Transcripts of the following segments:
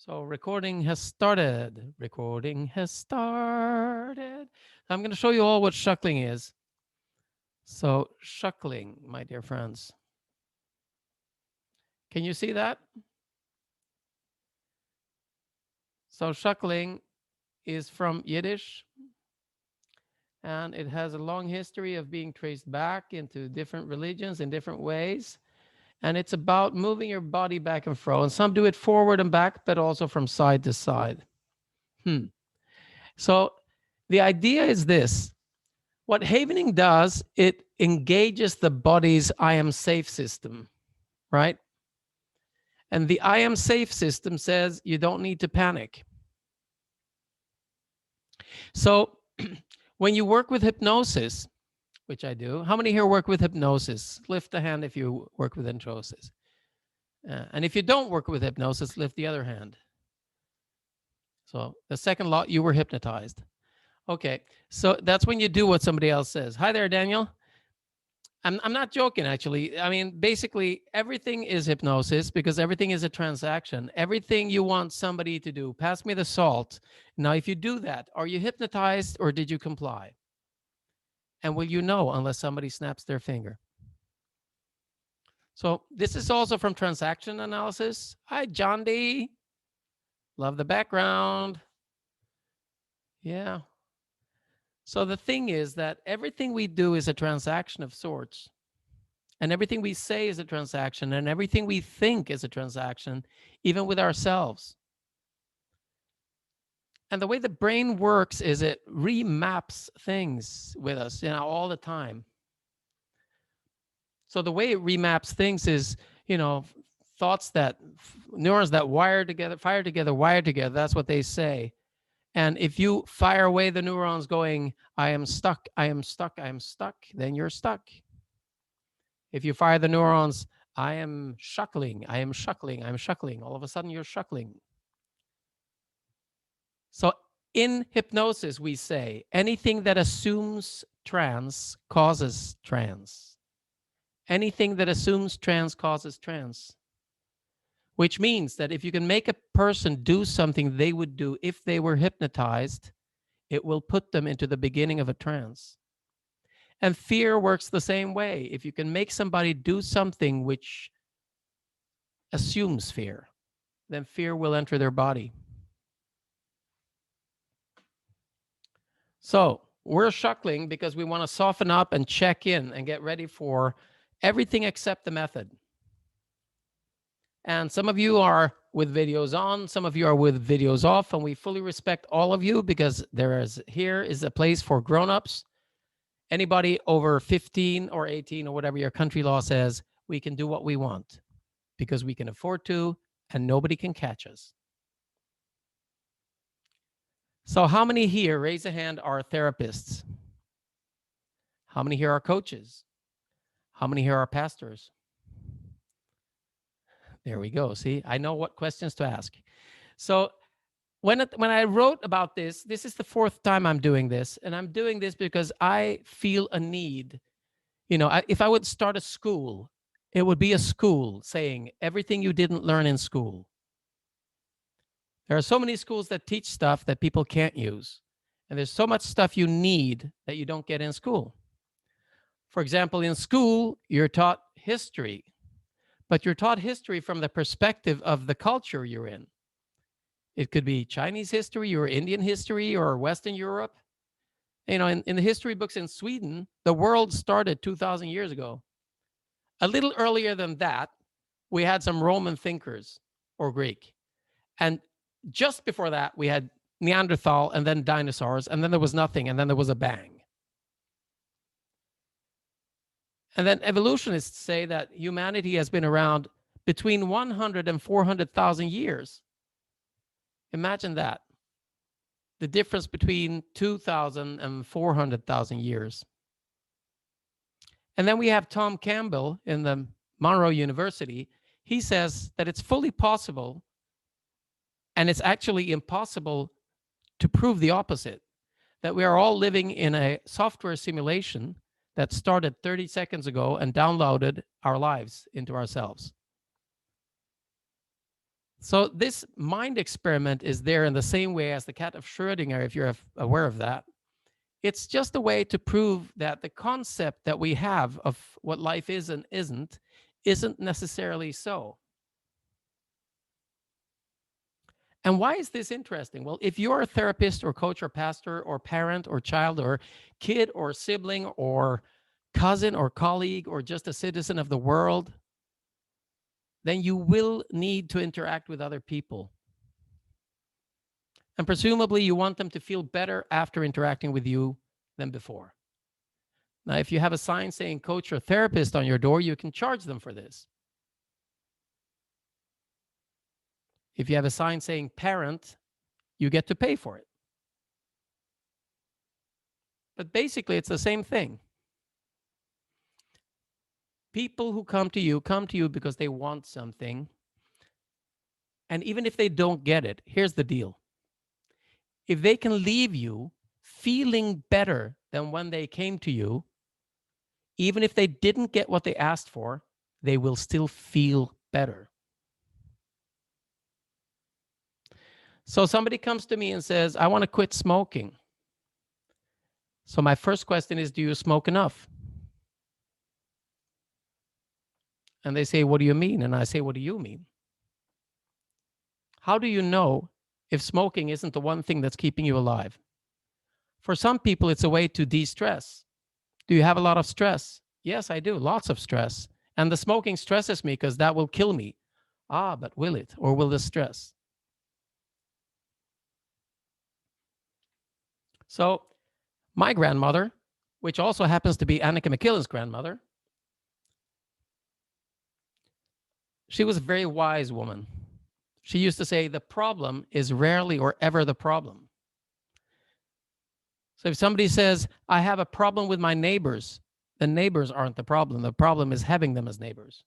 So recording has started. Recording has started. I'm going to show you all what shuckling is. So shuckling, my dear friends. Can you see that? So shuckling is from Yiddish, and it has a long history of being traced back into different religions in different ways. And it's about moving your body back and fro. And some do it forward and back, but also from side to side. So the idea is this. What havening does, it engages the body's I am safe system, right? And the I am safe system says you don't need to panic. So when you work with hypnosis, which I do, how many here work with hypnosis? Lift the hand if you work with hypnosis. And if you don't work with hypnosis, lift the other hand. So the second lot, you were hypnotized. Okay, so that's when you do what somebody else says. Hi there, Daniel. I'm not joking, actually. I mean, basically, everything is hypnosis because everything is a transaction. Everything you want somebody to do, pass me the salt. Now, if you do that, are you hypnotized or did you comply? And will you know unless somebody snaps their finger? So, this is also from transaction analysis. Hi, John D. Love the background. Yeah. So, the thing is that everything we do is a transaction of sorts. And everything we say is a transaction, and everything we think is a transaction, even with ourselves. And the way the brain works is it remaps things with us, all the time. So the way it remaps things is, thoughts that neurons that fire together, wire together. That's what they say. And if you fire away the neurons going, I am stuck, I am stuck, I am stuck, then you're stuck. If you fire the neurons, I am shuckling, I am shuckling, I'm shuckling, all of a sudden you're shuckling. So in hypnosis, we say anything that assumes trance causes trance. Anything that assumes trance causes trance, which means that if you can make a person do something they would do if they were hypnotized, it will put them into the beginning of a trance. And fear works the same way. If you can make somebody do something which assumes fear, then fear will enter their body. So we're shuckling because we want to soften up and check in and get ready for everything except the method. And some of you are with videos on, some of you are with videos off, and we fully respect all of you because here is a place for grown-ups. Anybody over 15 or 18 or whatever your country law says, we can do what we want because we can afford to and nobody can catch us. So how many here, raise a hand, are therapists? How many here are coaches? How many here are pastors? There we go. See, I know what questions to ask. So when I wrote about this is the fourth time I'm doing this. And I'm doing this because I feel a need. If I would start a school, it would be a school saying everything you didn't learn in school. There are so many schools that teach stuff that people can't use. And there's so much stuff you need that you don't get in school. For example, in school, you're taught history, but you're taught history from the perspective of the culture you're in. It could be Chinese history or Indian history or Western Europe. In the history books in Sweden, the world started 2,000 years ago. A little earlier than that, we had some Roman thinkers or Greek. And just before that, we had Neanderthal and then dinosaurs, and then there was nothing, and then there was a bang. And then evolutionists say that humanity has been around between 100 and 400,000 years. Imagine that. The difference between 2,000 and 400,000 years. And then we have Tom Campbell in the Monroe University. He says that it's fully possible, and it's actually impossible to prove the opposite, that we are all living in a software simulation that started 30 seconds ago and downloaded our lives into ourselves. So this mind experiment is there in the same way as the cat of Schrödinger, if you're aware of that. It's just a way to prove that the concept that we have of what life is and isn't necessarily so. And why is this interesting? Well, if you're a therapist or coach or pastor or parent or child or kid or sibling or cousin or colleague or just a citizen of the world, then you will need to interact with other people. And presumably you want them to feel better after interacting with you than before. Now, if you have a sign saying coach or therapist on your door, you can charge them for this. If you have a sign saying parent, you get to pay for it. But basically, it's the same thing. People who come to you because they want something. And even if they don't get it, here's the deal. If they can leave you feeling better than when they came to you, even if they didn't get what they asked for, they will still feel better. So somebody comes to me and says, I want to quit smoking. So my first question is, do you smoke enough? And they say, what do you mean? And I say, what do you mean? How do you know if smoking isn't the one thing that's keeping you alive? For some people, it's a way to de-stress. Do you have a lot of stress? Yes, I do. Lots of stress. And the smoking stresses me because that will kill me. Ah, but will it? Or will the stress? So my grandmother, which also happens to be Annika McKillen's grandmother, she was a very wise woman. She used to say, the problem is rarely or ever the problem. So if somebody says, I have a problem with my neighbors, the neighbors aren't the problem. The problem is having them as neighbors.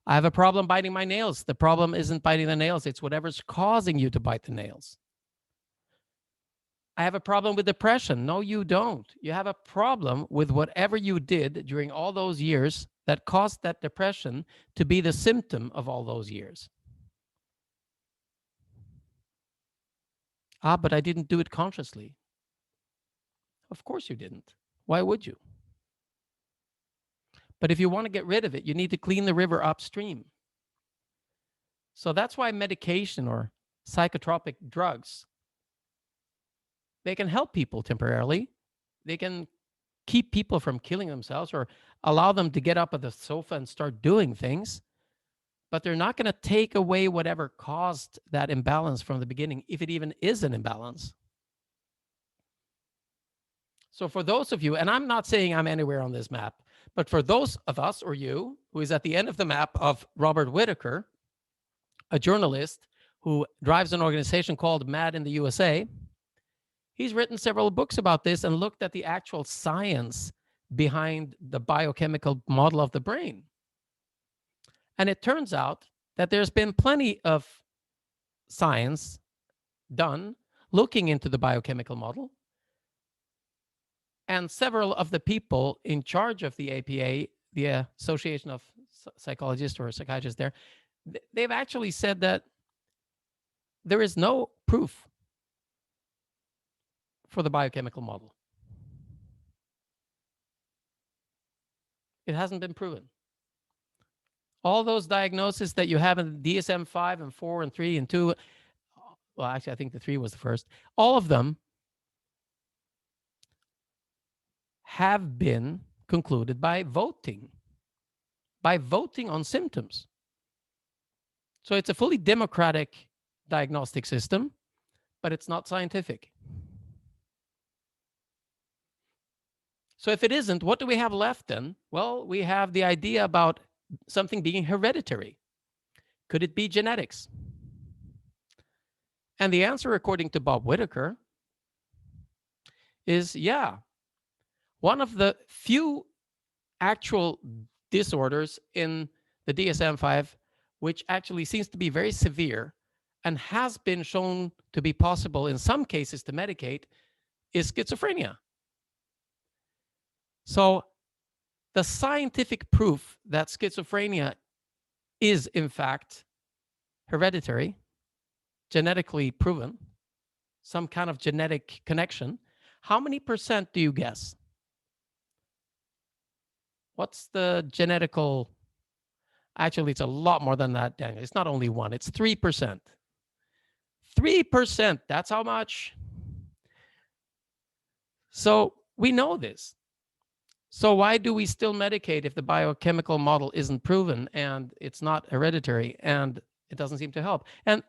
I have a problem biting my nails. The problem isn't biting the nails. It's whatever's causing you to bite the nails. I have a problem with depression. No, you don't. You have a problem with whatever you did during all those years that caused that depression to be the symptom of all those years. Ah, but I didn't do it consciously. Of course you didn't. Why would you? But if you want to get rid of it, you need to clean the river upstream. So that's why medication or psychotropic drugs, they can help people temporarily. They can keep people from killing themselves or allow them to get up at the sofa and start doing things. But they're not going to take away whatever caused that imbalance from the beginning, if it even is an imbalance. So for those of you, and I'm not saying I'm anywhere on this map, but for those of us or you who is at the end of the map of Robert Whitaker, a journalist who drives an organization called MAD in the USA, he's written several books about this and looked at the actual science behind the biochemical model of the brain. And it turns out that there's been plenty of science done looking into the biochemical model. And several of the people in charge of the APA, the Association of Psychologists or Psychiatrists there, they've actually said that there is no proof for the biochemical model. It hasn't been proven. All those diagnoses that you have in DSM-5 and 4 and 3 and 2, well, actually, I think the 3 was the first, all of them have been concluded by voting on symptoms. So it's a fully democratic diagnostic system, but it's not scientific. So if it isn't, what do we have left then? Well, we have the idea about something being hereditary. Could it be genetics? And the answer, according to Bob Whitaker, is yeah. One of the few actual disorders in the DSM-5, which actually seems to be very severe and has been shown to be possible in some cases to medicate, is schizophrenia. So the scientific proof that schizophrenia is, in fact, hereditary, genetically proven, some kind of genetic connection, how many percent do you guess? What's the genetical? Actually, it's a lot more than that, Daniel. It's not only one, it's 3%. 3%, that's how much. So we know this. So why do we still medicate if the biochemical model isn't proven and it's not hereditary and it doesn't seem to help? And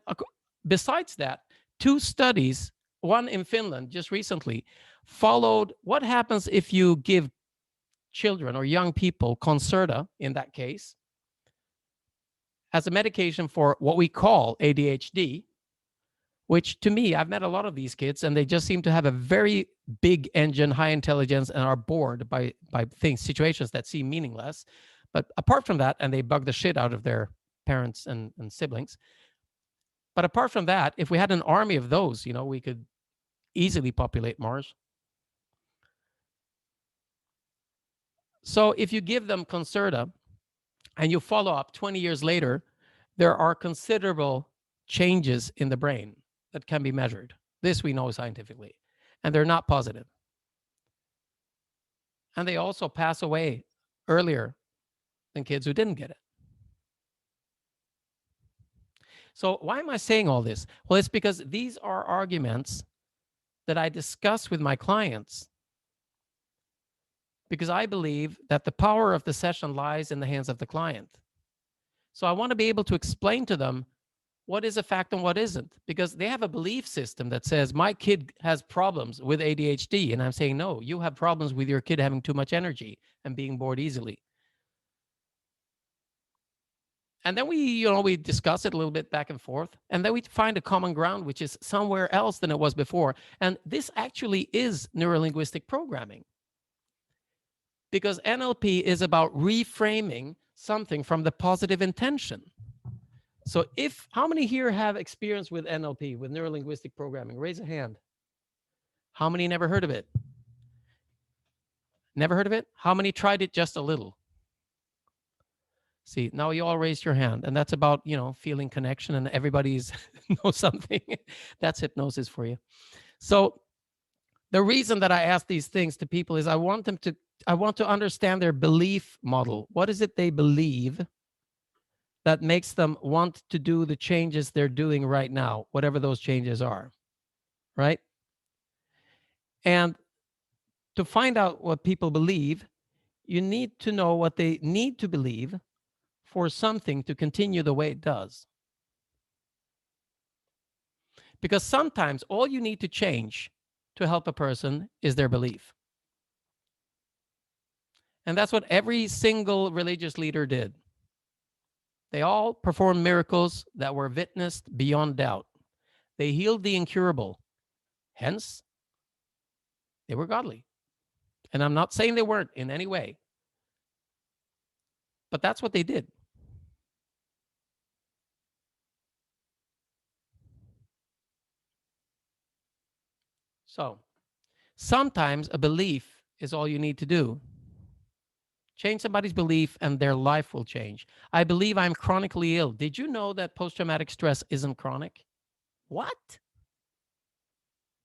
besides that, 2 studies, one in Finland just recently, followed what happens if you give children or young people Concerta, in that case, as a medication for what we call ADHD, which to me, I've met a lot of these kids and they just seem to have a very big engine, high intelligence, and are bored by things, situations that seem meaningless. But apart from that, and they bug the shit out of their parents and siblings. But apart from that, if we had an army of those, we could easily populate Mars. So if you give them Concerta and you follow up 20 years later, there are considerable changes in the brain that can be measured. This we know scientifically, and they're not positive. And they also pass away earlier than kids who didn't get it. So why am I saying all this? Well, it's because these are arguments that I discuss with my clients, because I believe that the power of the session lies in the hands of the client. So I want to be able to explain to them what is a fact and what isn't, because they have a belief system that says my kid has problems with ADHD. And I'm saying, no, you have problems with your kid having too much energy and being bored easily. And then we discuss it a little bit back and forth, and then we find a common ground, which is somewhere else than it was before. And this actually is neurolinguistic programming, because NLP is about reframing something from the positive intention. So how many here have experience with NLP, with neurolinguistic programming? Raise a hand. How many never heard of it? Never heard of it? How many tried it just a little? See, now you all raised your hand, and that's about, feeling connection, and everybody's knows something. That's hypnosis for you. So the reason that I ask these things to people is I want to understand their belief model. What is it they believe that makes them want to do the changes they're doing right now, whatever those changes are, right? And to find out what people believe, you need to know what they need to believe for something to continue the way it does. Because sometimes all you need to change to help a person is their belief. And that's what every single religious leader did. They all performed miracles that were witnessed beyond doubt. They healed the incurable. Hence, they were godly. And I'm not saying they weren't in any way, but that's what they did. So sometimes a belief is all you need to do. Change somebody's belief and their life will change. I believe I'm chronically ill. Did you know that post-traumatic stress isn't chronic? What?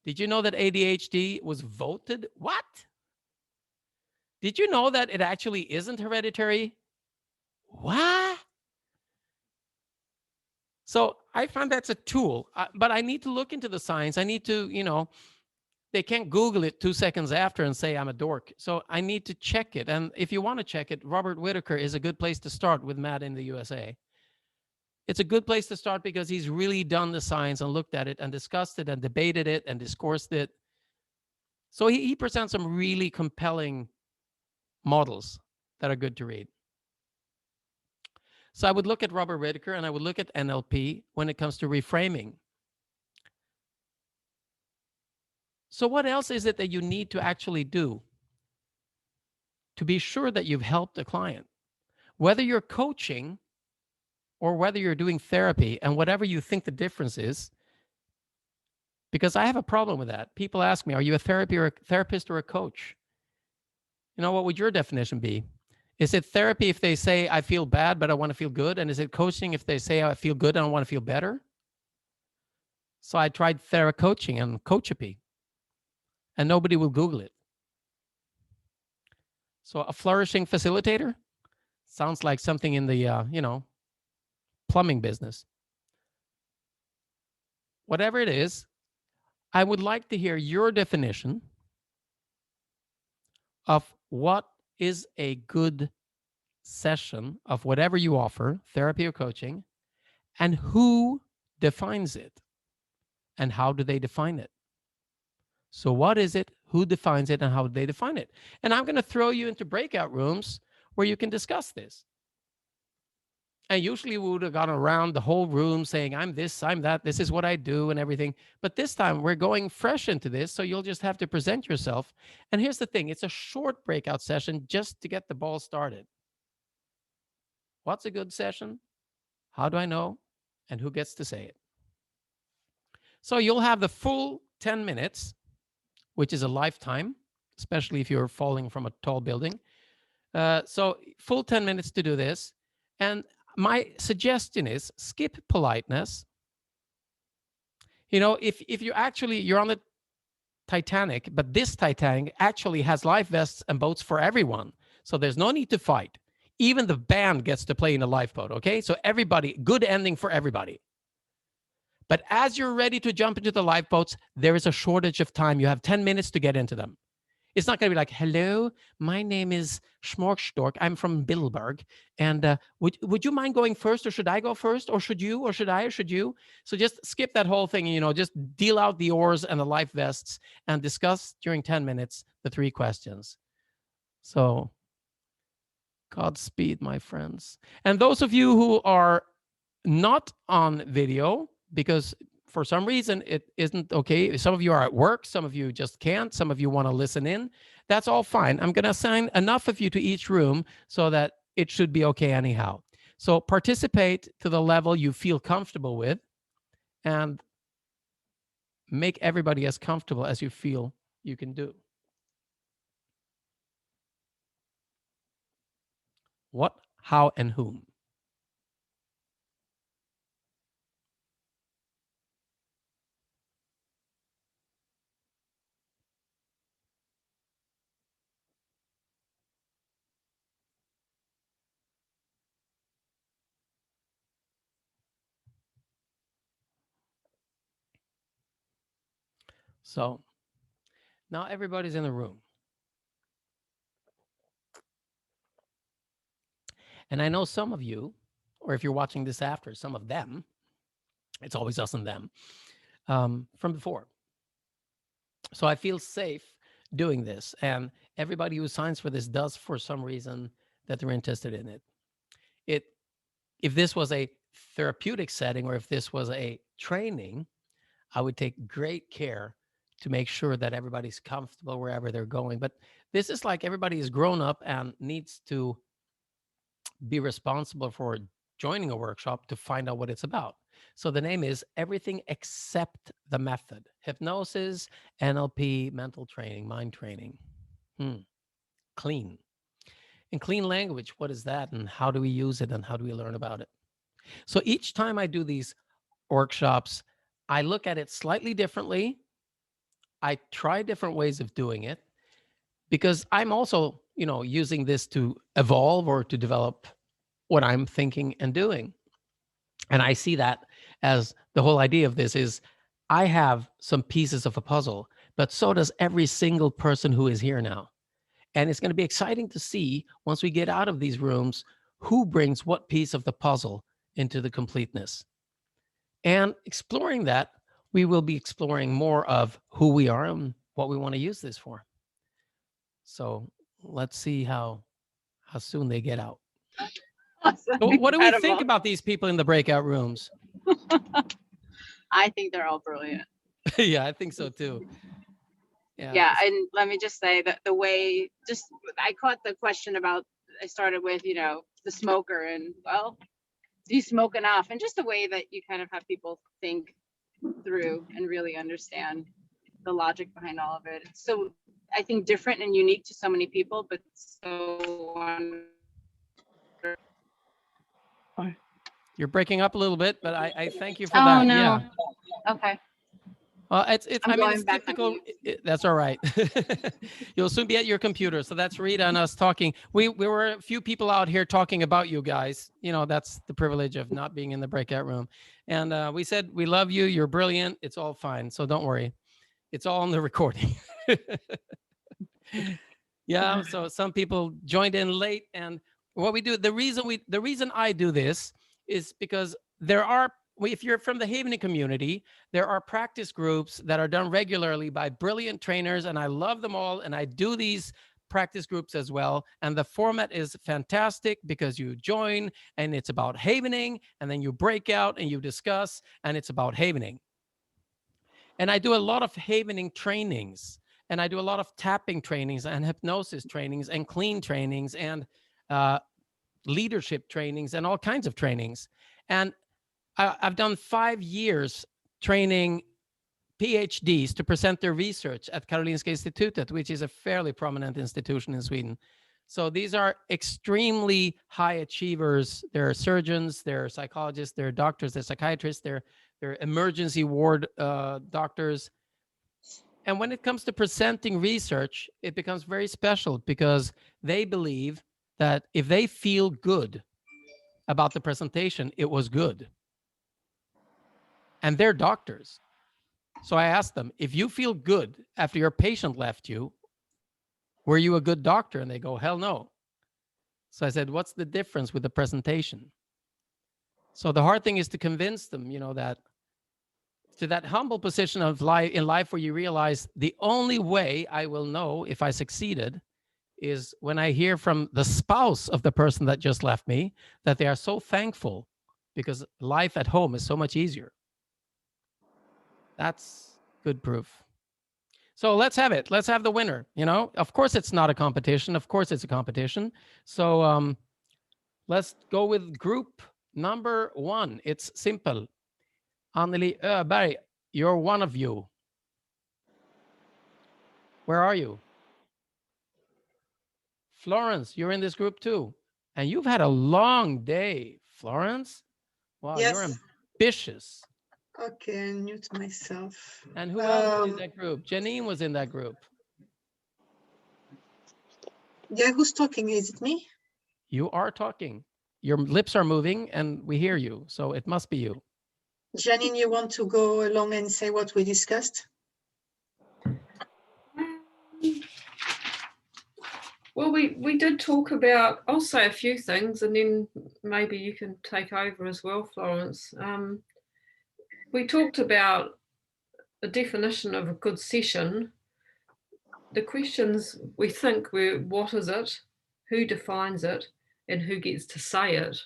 Did you know that ADHD was voted? What? Did you know that it actually isn't hereditary? What? So I find that's a tool, but I need to look into the science. I need to, they can't Google it 2 seconds after and say I'm a dork. So I need to check it. And if you want to check it, Robert Whitaker is a good place to start with Mad in the USA. It's a good place to start because he's really done the science and looked at it and discussed it and debated it and discoursed it. So he presents some really compelling models that are good to read. So I would look at Robert Whitaker and I would look at NLP when it comes to reframing. So what else is it that you need to actually do to be sure that you've helped a client? Whether you're coaching or whether you're doing therapy, and whatever you think the difference is, because I have a problem with that. People ask me, are you a therapist or a coach? What would your definition be? Is it therapy if they say, I feel bad, but I want to feel good? And is it coaching if they say, I feel good and I want to feel better? So I tried Theracoaching and Coachapy, and nobody will Google it. So a flourishing facilitator sounds like something in the, plumbing business. Whatever it is, I would like to hear your definition of what is a good session of whatever you offer, therapy or coaching, and who defines it and how do they define it. So what is it, who defines it, and how do they define it? And I'm going to throw you into breakout rooms where you can discuss this. And usually we would have gone around the whole room saying, I'm this, I'm that, this is what I do and everything. But this time we're going fresh into this. So you'll just have to present yourself. And here's the thing, it's a short breakout session just to get the ball started. What's a good session? How do I know? And who gets to say it? So you'll have the full 10 minutes, which is a lifetime, especially if you're falling from a tall building. So full 10 minutes to do this. And my suggestion is skip politeness. If you're on the Titanic, but this Titanic actually has life vests and boats for everyone. So there's no need to fight. Even the band gets to play in a lifeboat, okay? So everybody, good ending for everybody. But as you're ready to jump into the lifeboats, there is a shortage of time. You have 10 minutes to get into them. It's not going to be like, hello, my name is Schmorkstork. I'm from Bilderberg. And would you mind going first, or should I go first? Or should you, or should I, or should you? So just skip that whole thing, just deal out the oars and the life vests and discuss during 10 minutes the 3 questions. So Godspeed, my friends. And those of you who are not on video, because for some reason it isn't okay. Some of you are at work, some of you just can't, some of you want to listen in. That's all fine. I'm going to assign enough of you to each room so that it should be okay anyhow. So participate to the level you feel comfortable with and make everybody as comfortable as you feel you can do. What, how, and whom? So now everybody's in the room. And I know some of you, or if you're watching this after, some of them, it's always us and them, from before. So I feel safe doing this. And everybody who signs for this does for some reason that they're interested in it. If this was a therapeutic setting or if this was a training, I would take great care to make sure that everybody's comfortable wherever they're going. But this is like everybody is grown up and needs to be responsible for joining a workshop to find out what it's about. So the name is Everything Except the Method: Hypnosis, NLP, mental training, mind training. Clean. In clean language, what is that and how do we use it and how do we learn about it? So each time I do these workshops, I look at it slightly differently. I try different ways of doing it because I'm also, using this to evolve or to develop what I'm thinking and doing. And I see that as the whole idea of this is I have some pieces of a puzzle, but so does every single person who is here now. And it's going to be exciting to see once we get out of these rooms, who brings what piece of the puzzle into the completeness. And exploring that, we will be exploring more of who we are and what we want to use this for. So let's see how soon they get out. Awesome. So what do we think about these people in the breakout rooms? I think they're all brilliant. Yeah, I think so too. Yeah, and let me just say that the way, I caught the question about, I started with, the smoker and, well, do you smoke enough? And just the way that you kind of have people think through and really understand the logic behind all of it. So I think different and unique to so many people, but so wonderful You're breaking up a little bit, but I thank you for Oh, that. no. Yeah. Okay. Well, it's I'm I mean, going it's back on typical. mute. That's all right. You'll soon be at your computer. So that's Rita and us talking. We were a few people out here talking about you guys. You know, that's the privilege of not being in the breakout room. And we said, we love you. You're brilliant. It's all fine. So don't worry. It's all on the recording. Yeah. So some people joined in late. And what we do, the reason I do this is because if you're from the Havening community, there are practice groups that are done regularly by brilliant trainers, and I love them all. And I do these practice groups as well. And the format is fantastic because you join and it's about havening, and then you break out and you discuss, and it's about havening. And I do a lot of havening trainings, and I do a lot of tapping trainings and hypnosis trainings and clean trainings and leadership trainings and all kinds of trainings. And I've done 5 years training PhDs to present their research at Karolinska Institutet, which is a fairly prominent institution in Sweden. So these are extremely high achievers. They're surgeons, they're psychologists, they're doctors, they're psychiatrists, they're emergency ward doctors. And when it comes to presenting research, it becomes very special because they believe that if they feel good about the presentation, it was good. And they're doctors. So I asked them, if you feel good after your patient left you, were you a good doctor? And they go, hell no. So I said, what's the difference with the presentation? So the hard thing is to convince them, that to that humble position of life in life where you realize the only way I will know if I succeeded is when I hear from the spouse of the person that just left me that they are so thankful because life at home is so much easier. That's good proof. So let's have it. Let's have the winner. Of course, it's not a competition. Of course, it's a competition. So let's go with group number 1. It's simple. Anneli Öberg, you're one of you. Where are you? Florence, you're in this group too. And you've had a long day, Florence. Wow, Yes. You're ambitious. Okay, I mute myself. And who else was in that group? Janine was in that group. Yeah, who's talking? Is it me? You are talking. Your lips are moving and we hear you. So it must be you. Janine, you want to go along and say what we discussed? Well, we did talk about, I'll say a few things and then maybe you can take over as well, Florence. We talked about a definition of a good session. The questions we think were, what is it, who defines it, and who gets to say it.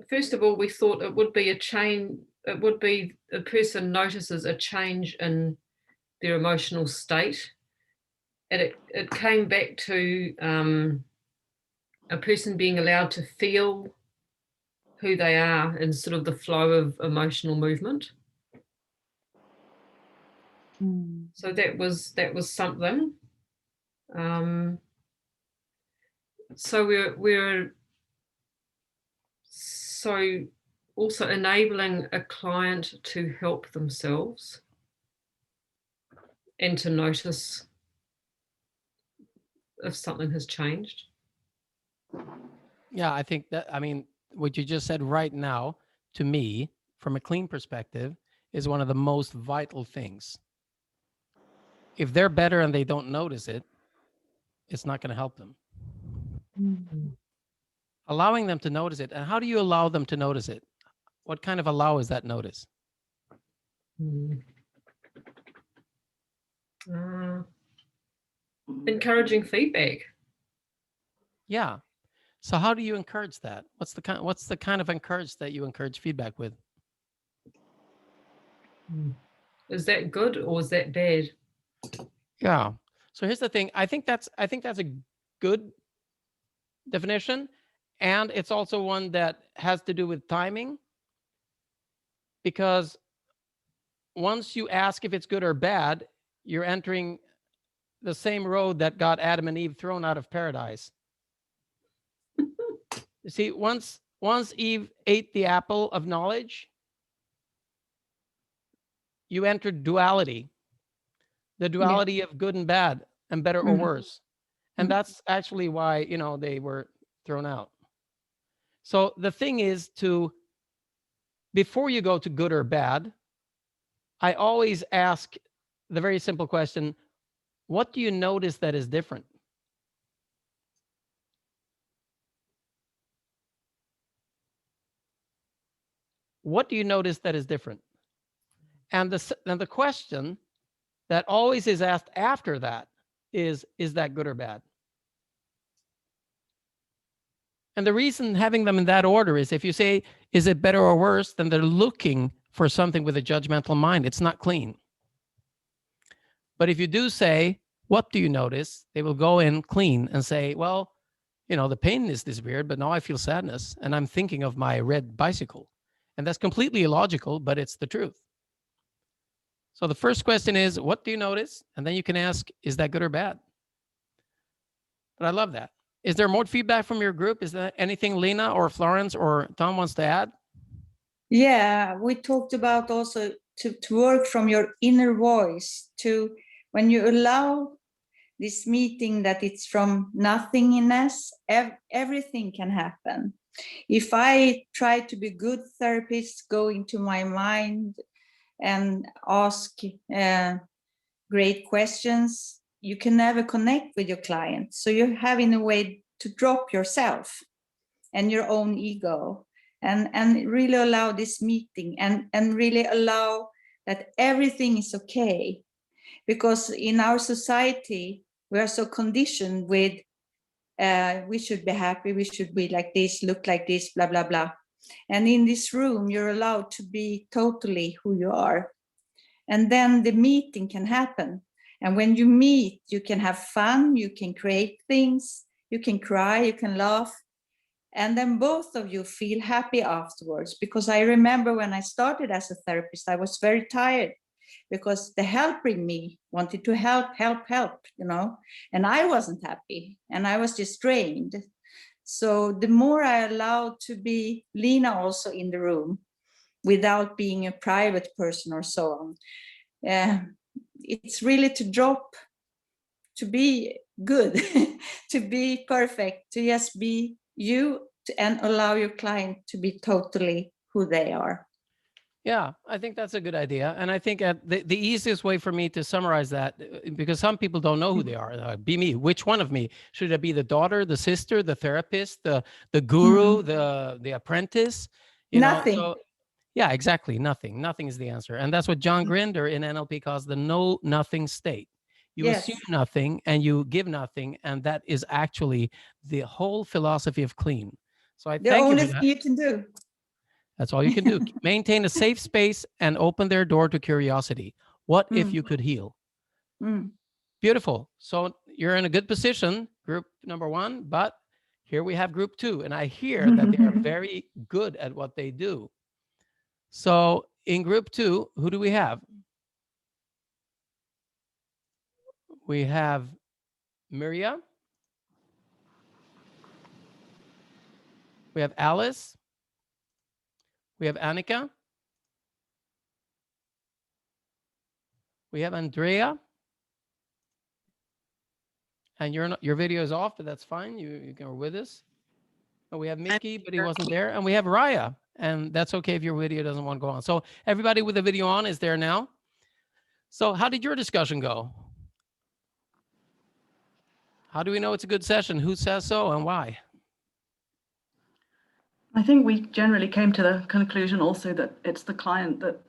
First of all, we thought it would be a person notices a change in their emotional state. And it came back to a person being allowed to feel who they are in sort of the flow of emotional movement. So that was something. So we're also enabling a client to help themselves and to notice if something has changed. Yeah, I think what you just said right now, to me, from a clean perspective, is one of the most vital things. If they're better and they don't notice it, it's not going to help them. Allowing them to notice it. And how do you allow them to notice it? What kind of allow is that notice? Encouraging feedback. Yeah. So how do you encourage that? What's the kind of encourage that you encourage feedback with? Is that good or is that bad? Yeah. So here's the thing. I think that's a good definition. And it's also one that has to do with timing. Because once you ask if it's good or bad, you're entering the same road that got Adam and Eve thrown out of paradise. You see, once Eve ate the apple of knowledge, you entered duality, the duality of good and bad and better or worse. And that's actually why, they were thrown out. So the thing is before you go to good or bad, I always ask the very simple question, what do you notice that is different? What do you notice that is different? And the question that always is asked after that is that good or bad? And the reason having them in that order is if you say, is it better or worse, then they're looking for something with a judgmental mind. It's not clean. But if you do say, what do you notice? They will go in clean and say, well, the pain is this weird, but now I feel sadness and I'm thinking of my red bicycle. And that's completely illogical, but it's the truth. So the first question is, what do you notice? And then you can ask, is that good or bad? But I love that. Is there more feedback from your group? Is there anything Lena or Florence or Tom wants to add? Yeah, we talked about also to work from your inner voice, to when you allow this meeting that it's from nothingness, everything can happen. If I try to be good therapist, go into my mind and ask great questions, you can never connect with your client. So you have in a way to drop yourself and your own ego and really allow this meeting and really allow that everything is okay. Because in our society, we are so conditioned with we should be happy, we should be like this, look like this, blah, blah, blah. And in this room, you're allowed to be totally who you are. And then the meeting can happen. And when you meet, you can have fun, you can create things, you can cry, you can laugh. And then both of you feel happy afterwards. Because I remember when I started as a therapist, I was very tired because the helper in me wanted to help, and I wasn't happy and I was just drained. So the more I allowed to be Lena also in the room without being a private person or so on, it's really to drop, to be good, to be perfect, to just be you and allow your client to be totally who they are. Yeah, I think that's a good idea. And I think the easiest way for me to summarize that, because some people don't know who they are, be me. Which one of me? Should it be the daughter, the sister, the therapist, the guru, the apprentice? Nothing. So, yeah, exactly. Nothing. Nothing is the answer. And that's what John Grinder in NLP calls the know-nothing state. You assume nothing and you give nothing. And that is actually the whole philosophy of clean. So I the thank only you for that. thing you can do. That's all you can do. Maintain a safe space and open their door to curiosity. What if you could heal? Beautiful. So you're in a good position, group number 1, but here we have group 2, and I hear that they are very good at what they do. So in group 2, who do we have? We have Miria. We have Alice. We have Annika. We have Andrea. And your video is off, but that's fine. You are with us. But we have Mickey, but he wasn't there. And we have Raya. And that's okay if your video doesn't want to go on. So everybody with the video on is there now. So how did your discussion go? How do we know it's a good session? Who says so and why? I think we generally came to the conclusion also that it's the client that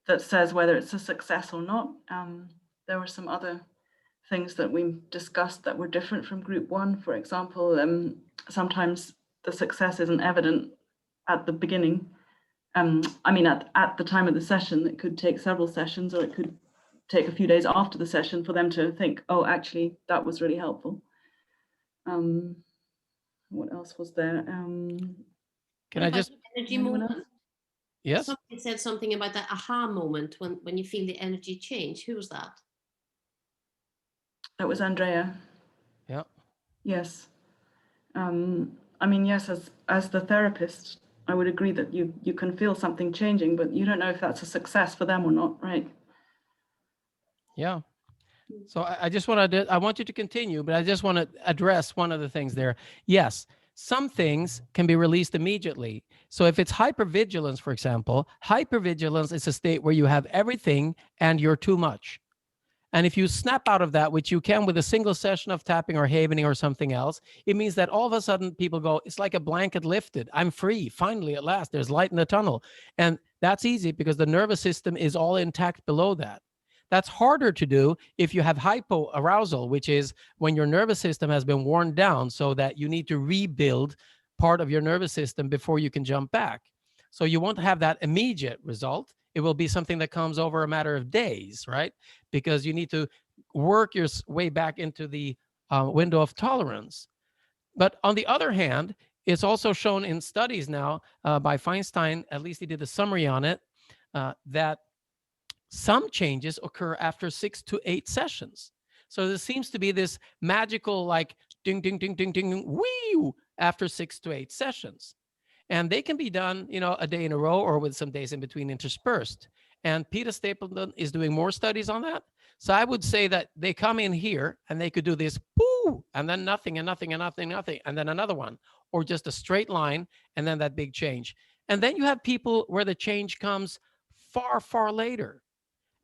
that says whether it's a success or not. There were some other things that we discussed that were different from group 1. For example, sometimes the success isn't evident at the beginning. I mean, at the time of the session. It could take several sessions, or it could take a few days after the session for them to think, oh, actually, that was really helpful. What else was there? Can I just... Energy moment? Yes? Somebody said something about that aha moment when you feel the energy change. Who was that? That was Andrea. Yeah. Yes. I mean, yes, as the therapist, I would agree that you can feel something changing, but you don't know if that's a success for them or not, right? Yeah. So I just want to, I want you to continue, but I just want to address one of the things there. Yes, some things can be released immediately. So if it's hypervigilance, for example, hypervigilance is a state where you have everything and you're too much. And if you snap out of that, which you can with a single session of tapping or havening or something else, it means that all of a sudden people go, it's like a blanket lifted. I'm free. Finally, at last, there's light in the tunnel. And that's easy because the nervous system is all intact below that. That's harder to do if you have hypoarousal, which is when your nervous system has been worn down so that you need to rebuild part of your nervous system before you can jump back. So you won't have that immediate result. It will be something that comes over a matter of days, right? Because you need to work your way back into the window of tolerance. But on the other hand, it's also shown in studies now by Feinstein, at least he did a summary on it, that some changes occur after 6 to 8 sessions. So there seems to be this magical like ding, ding, ding, ding, ding, wee after 6 to 8 sessions. And they can be done, you know, a day in a row or with some days in between interspersed. And Peter Stapleton is doing more studies on that. So I would say that they come in here and they could do this, boo, and then nothing and nothing and nothing, nothing, and then another one, or just a straight line, and then that big change. And then you have people where the change comes far, far later.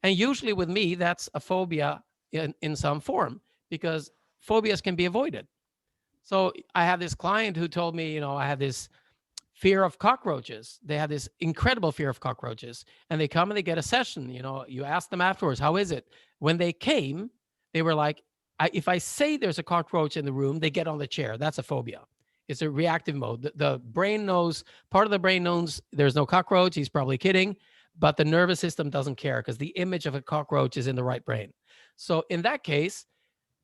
And usually with me, that's a phobia in some form, because phobias can be avoided. So I have this client who told me, you know, I have this fear of cockroaches. They have this incredible fear of cockroaches, and they come and they get a session. You know, you ask them afterwards, how is it? When they came, they were like, if I say there's a cockroach in the room, they get on the chair. That's a phobia. It's a reactive mode. The brain knows, part of the brain knows there's no cockroach. He's probably kidding, but the nervous system doesn't care because the image of a cockroach is in the right brain. So in that case,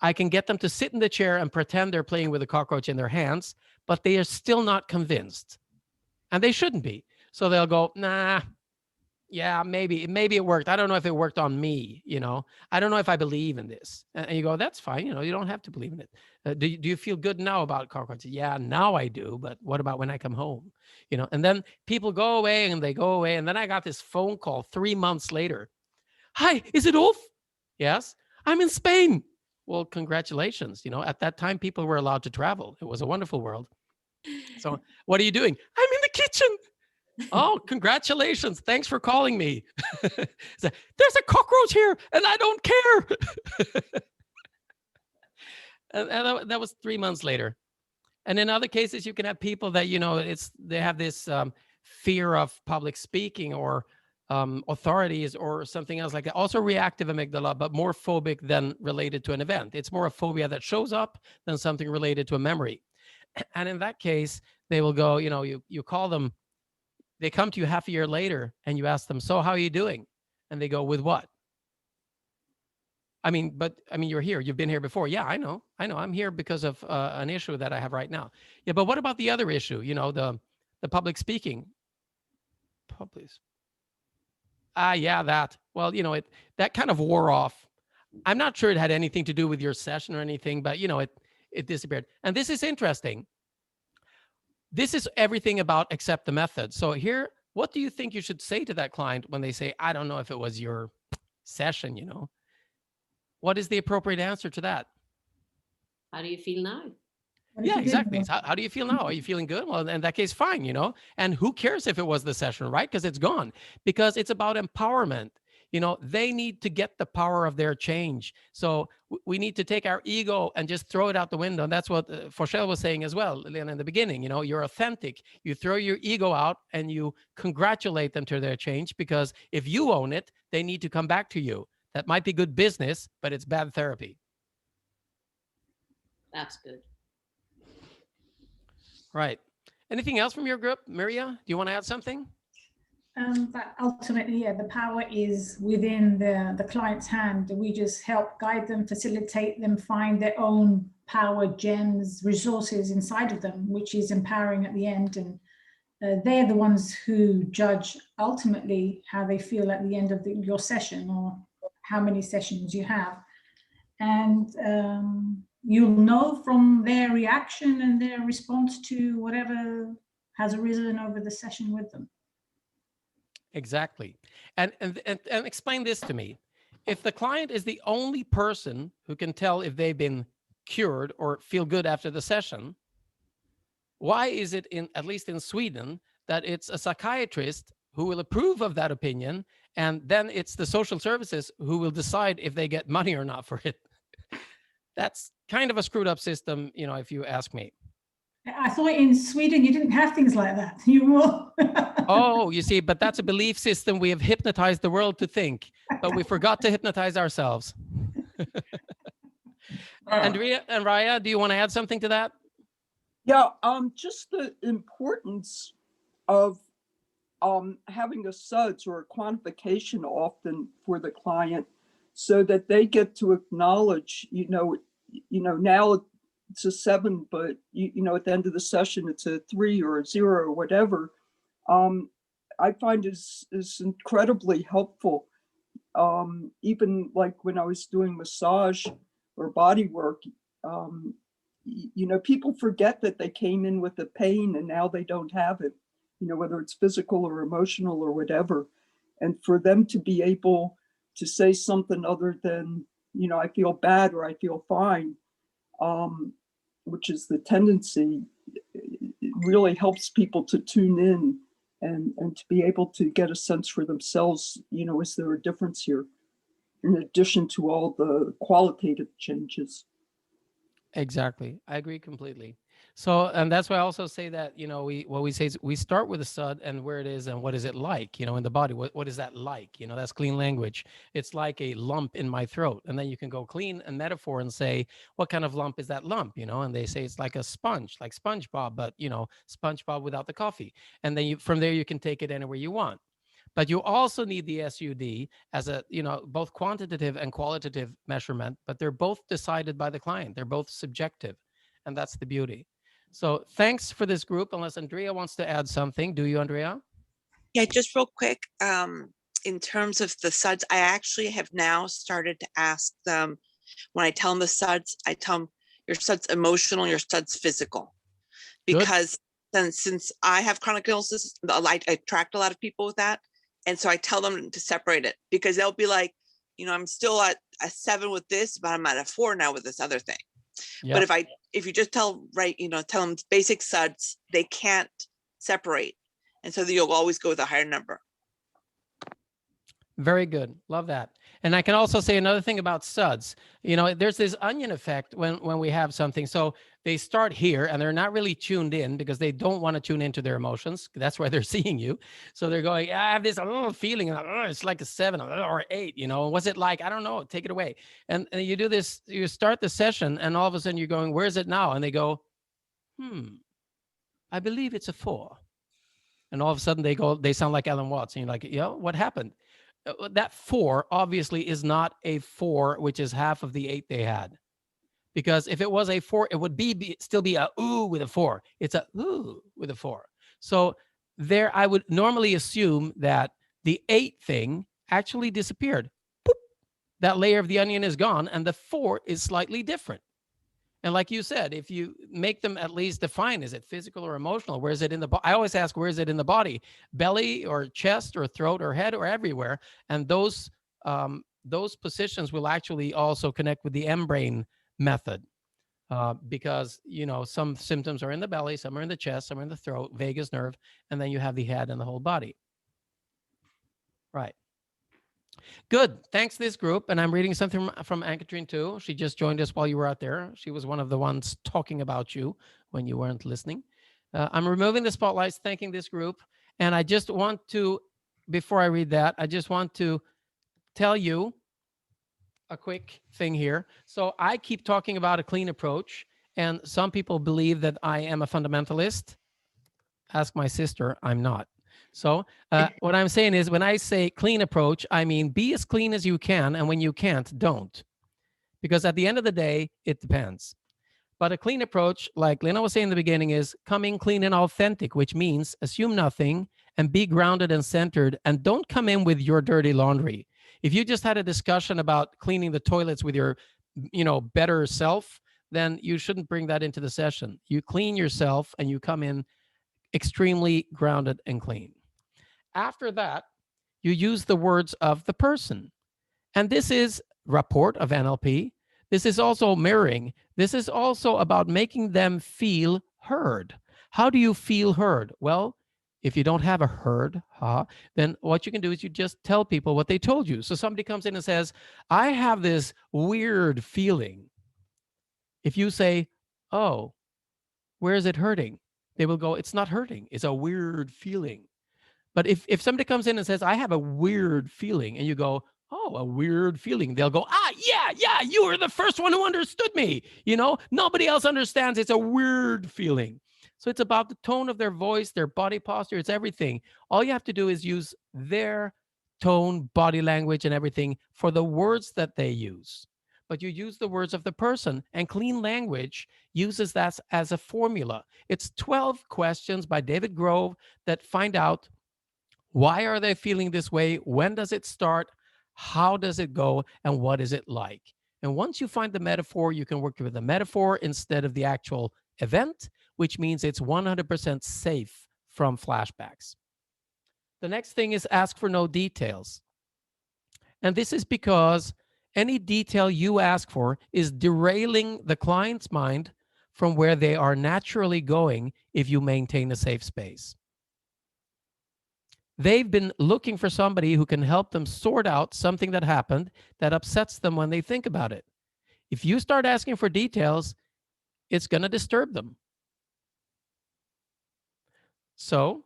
I can get them to sit in the chair and pretend they're playing with a cockroach in their hands, but they are still not convinced. And they shouldn't be. So they'll go, nah, yeah, maybe it worked. I don't know if it worked on me, you know. I don't know if I believe in this. And you go, that's fine, you know, you don't have to believe in it. Do you feel good now about cockroaches? Yeah, now I do, but what about when I come home? You know, and then people go away and they go away. And then I got this phone call 3 months later. Hi, is it Ulf? Yes, I'm in Spain. Well, congratulations. You know, at that time, people were allowed to travel. It was a wonderful world. So what are you doing? I'm in the kitchen. Oh, congratulations. Thanks for calling me. There's a cockroach here and I don't care. and that was 3 months later. And in other cases, you can have people that, you know, they have this fear of public speaking or authorities or something else like that. Also reactive amygdala, but more phobic than related to an event. It's more a phobia that shows up than something related to a memory. And in that case, they will go, you know, you call them, they come to you half a year later and you ask them, so how are you doing? And they go, with what? I mean, you're here, you've been here before. Yeah, I know. I'm here because of an issue that I have right now. Yeah, but what about the other issue? You know, the public speaking. Yeah, that. Well, you know, that kind of wore off. I'm not sure it had anything to do with your session or anything, but you know, it disappeared. And this is interesting. This is everything about accept the method. So here, what do you think you should say to that client when they say, I don't know if it was your session, you know? What is the appropriate answer to that? How do you feel now? Yeah, exactly. How do you feel now? Are you feeling good? Well, in that case, fine, you know? And who cares if it was the session, right? Because it's gone. Because it's about empowerment. You know, they need to get the power of their change. So we need to take our ego and just throw it out the window. And that's what Forshell was saying as well, Lena, in the beginning. You know, you're authentic. You throw your ego out and you congratulate them to their change, because if you own it, they need to come back to you. That might be good business, but it's bad therapy. That's good. Right. Anything else from your group? Miria, do you want to add something? But ultimately, yeah, the power is within the client's hand. We just help guide them, facilitate them, find their own power, gems, resources inside of them, which is empowering at the end. And they're the ones who judge ultimately how they feel at the end of your session, or how many sessions you have. And you'll know from their reaction and their response to whatever has arisen over the session with them. Exactly. And explain this to me. If the client is the only person who can tell if they've been cured or feel good after the session, why is it, at least in Sweden, that it's a psychiatrist who will approve of that opinion, and then it's the social services who will decide if they get money or not for it? That's kind of a screwed up system, if you ask me. I thought in Sweden you didn't have things like that. You will. Oh, you see, but that's a belief system we have hypnotized the world to think, but we forgot to hypnotize ourselves. Andrea and Raya, do you want to add something to that? Yeah, just the importance of having a SUDS or a quantification often for the client, so that they get to acknowledge, now it's a 7, but at the end of the session it's a 3 or a 0 or whatever. I find is incredibly helpful. Even like when I was doing massage or body work, people forget that they came in with a pain and now they don't have it, whether it's physical or emotional or whatever. And for them to be able to say something other than, I feel bad or I feel fine, which is the tendency, it really helps people to tune in and to be able to get a sense for themselves, is there a difference here, in addition to all the qualitative changes? Exactly. I agree completely. So, and that's why I also say that, what we say is we start with the SUD and where it is and what is it like, in the body. What is that like? That's clean language. It's like a lump in my throat. And then you can go clean and metaphor and say, what kind of lump is that lump? And they say it's like a sponge, like SpongeBob, but, SpongeBob without the coffee. And then from there, you can take it anywhere you want. But you also need the SUD as a, both quantitative and qualitative measurement, but they're both decided by the client. They're both subjective. And that's the beauty. So thanks for this group. Unless Andrea wants to add something. Do you, Andrea? Yeah, just real quick. In terms of the SUDS, I actually have now started to ask them, when I tell them the SUDS, I tell them your SUDS emotional, your SUDS physical. Because then, since I have chronic illnesses, I attract a lot of people with that. And so I tell them to separate it, because they'll be like, I'm still at a 7 with this, but I'm at a 4 now with this other thing. Yep. But if you just tell them basic SUDS, they can't separate. And so you'll always go with a higher number. Very good. Love that. And I can also say another thing about SUDS. There's this onion effect when we have something. So they start here and they're not really tuned in because they don't want to tune into their emotions. That's why they're seeing you. So they're going, I have this feeling. It's like a 7 or 8. What's it like? I don't know. Take it away. And you do this. You start the session and all of a sudden you're going, where is it now? And they go, I believe it's a 4. And all of a sudden they sound like Alan Watts. And you're like, what happened? That 4 obviously is not a 4, which is half of the 8 they had. Because if it was a 4, it would still be a ooh with a 4. It's a ooh with a 4. So there, I would normally assume that the 8 thing actually disappeared. Boop. That layer of the onion is gone, and the 4 is slightly different. And like you said, if you make them at least define, is it physical or emotional? Where is it in the body? I always ask, where is it in the body? Belly or chest or throat or head or everywhere. And those positions will actually also connect with the M-brain method. Because, some symptoms are in the belly, some are in the chest, some are in the throat, vagus nerve, and then you have the head and the whole body. Right. Good. Thanks, this group. And I'm reading something from Ann-Cathrine too. She just joined us while you were out there. She was one of the ones talking about you when you weren't listening. I'm removing the spotlights, thanking this group. And I just want to, before I read that, I just want to tell you a quick thing here. So I keep talking about a clean approach, and some people believe that I am a fundamentalist. Ask my sister, I'm not. So what I'm saying is, when I say clean approach, I mean be as clean as you can, and when you can't, don't. Because at the end of the day, it depends. But a clean approach, like Lena was saying in the beginning, is coming clean and authentic, which means assume nothing and be grounded and centered, and don't come in with your dirty laundry. If you just had a discussion about cleaning the toilets with your, better self, then you shouldn't bring that into the session. You clean yourself and you come in extremely grounded and clean. After that, you use the words of the person. And this is rapport of NLP. This is also mirroring. This is also about making them feel heard. How do you feel heard? Well, if you don't have a heard, then what you can do is you just tell people what they told you. So somebody comes in and says, I have this weird feeling. If you say, oh, where is it hurting? They will go, it's not hurting. It's a weird feeling. But if somebody comes in and says, I have a weird feeling, and you go, oh, a weird feeling, they'll go, yeah, you were the first one who understood me. You know, nobody else understands. It's a weird feeling. So it's about the tone of their voice, their body posture. It's everything. All you have to do is use their tone, body language, and everything for the words that they use. But you use the words of the person, and Clean Language uses that as a formula. It's 12 questions by David Grove that find out, why are they feeling this way? When does it start? How does it go? And what is it like? And once you find the metaphor, you can work with the metaphor instead of the actual event, which means it's 100% safe from flashbacks. The next thing is ask for no details. And this is because any detail you ask for is derailing the client's mind from where they are naturally going if you maintain a safe space. They've been looking for somebody who can help them sort out something that happened that upsets them when they think about it. If you start asking for details, it's going to disturb them. So,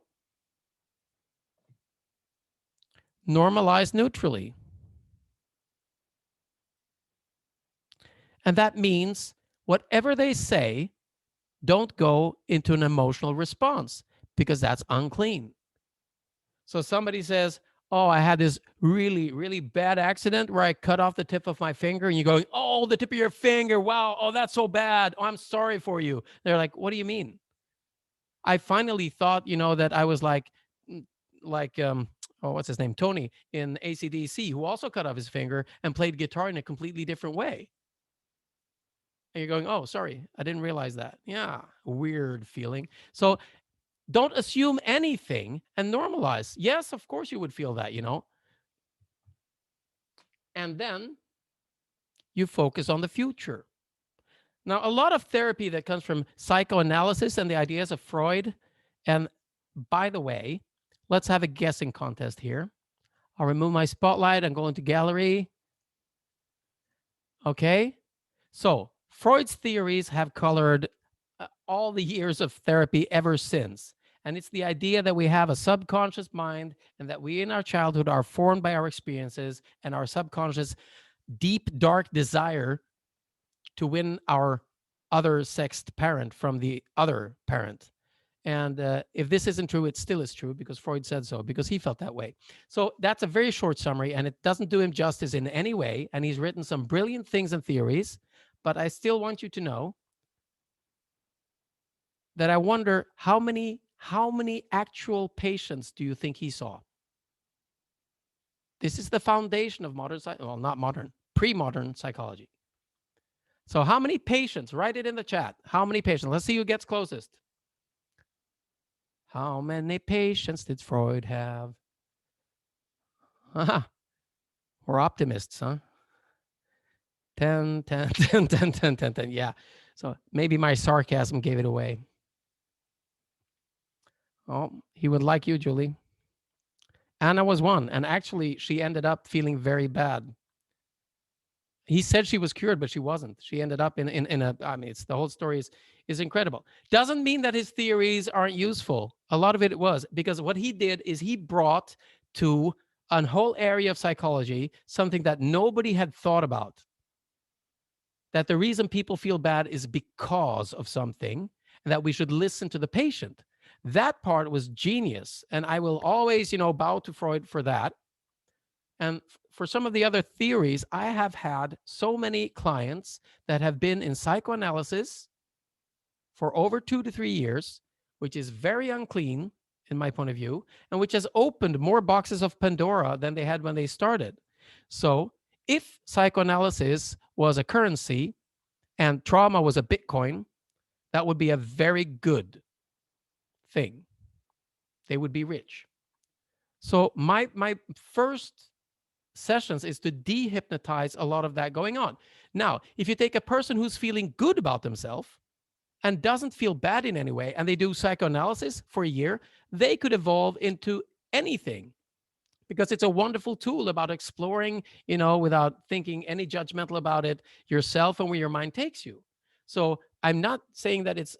normalize neutrally. And that means whatever they say, don't go into an emotional response, because that's unclean. So somebody says, oh, I had this really, really bad accident where I cut off the tip of my finger, and you go, oh, the tip of your finger. Wow. Oh, that's so bad. Oh, I'm sorry for you. They're like, what do you mean? I finally thought, that I was like, what's his name? Tony in AC/DC, who also cut off his finger and played guitar in a completely different way. And you're going, oh, sorry, I didn't realize that. Yeah, weird feeling. So don't assume anything and normalize. Yes, of course you would feel that, And then you focus on the future. Now, a lot of therapy that comes from psychoanalysis and the ideas of Freud. And by the way, let's have a guessing contest here. I'll remove my spotlight and go into gallery. Okay. So Freud's theories have colored all the years of therapy ever since. And it's the idea that we have a subconscious mind, and that we in our childhood are formed by our experiences and our subconscious deep, dark desire to win our other sexed parent from the other parent. And if this isn't true, it still is true, because Freud said so, because he felt that way. So that's a very short summary, and it doesn't do him justice in any way. And he's written some brilliant things and theories, but I still want you to know that I wonder how many actual patients do you think he saw? This is the foundation of pre-modern psychology. So how many patients? Write it in the chat. How many patients? Let's see who gets closest. How many patients did Freud have? We're optimists, huh? 10, 10, 10, 10, 10, 10, 10. Yeah. So maybe my sarcasm gave it away. Oh, he would like you, Julie. Anna was one, and actually she ended up feeling very bad. He said she was cured, but she wasn't. She ended up in a, the whole story is incredible. Doesn't mean that his theories aren't useful. A lot of it was, because what he did is he brought to a whole area of psychology something that nobody had thought about. That the reason people feel bad is because of something, and that we should listen to the patient. That part was genius, and I will always, bow to Freud for that. And for some of the other theories, I have had so many clients that have been in psychoanalysis for over 2 to 3 years, which is very unclean in my point of view, and which has opened more boxes of Pandora than they had when they started. So if psychoanalysis was a currency and trauma was a Bitcoin, that would be a very good thing. They would be rich. So my first sessions is to dehypnotize a lot of that going on. Now, if you take a person who's feeling good about themselves and doesn't feel bad in any way, and they do psychoanalysis for a year, they could evolve into anything, because it's a wonderful tool about exploring, without thinking any judgmental about it yourself and where your mind takes you. So I'm not saying that it's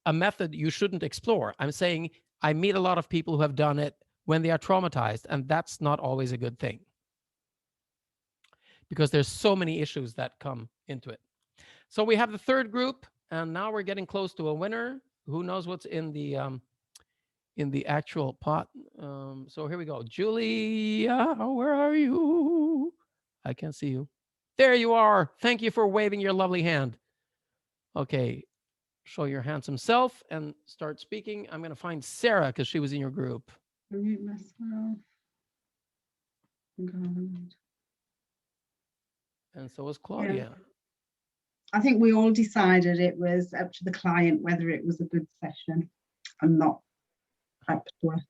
a method you shouldn't explore. I'm saying I meet a lot of people who have done it when they are traumatized, and that's not always a good thing, because there's so many issues that come into it. So we have the third group, and now we're getting close to a winner. Who knows what's in the actual pot? So here we go. Julia, where are you? I can't see you. There you are. Thank you for waving your lovely hand. Okay, show your handsome self and start speaking. I'm going to find Sarah because she was in your group. Mute myself. God. And so was Claudia. Yeah. I think we all decided it was up to the client whether it was a good session and not up to us.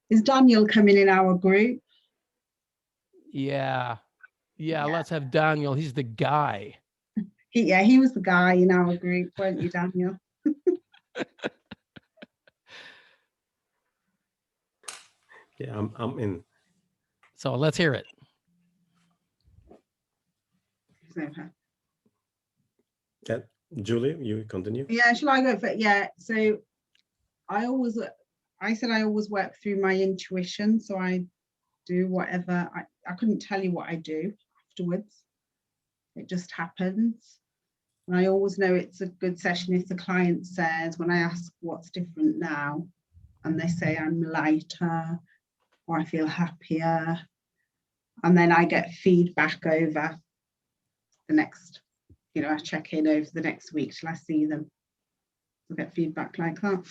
Is Daniel coming in our group? Yeah, let's have Daniel. He's the guy. He was the guy in our group, weren't you, Daniel? Yeah, I'm in. So let's hear it. Yeah, Julie, you continue. Yeah, shall I go for it? Yeah, so I said I always work through my intuition, so I do whatever. I couldn't tell you what I do afterwards. It just happens. And I always know it's a good session if the client says, when I ask what's different now, and they say I'm lighter or I feel happier, and then I get feedback over the next, I check in over the next week till I see them. I get feedback like that.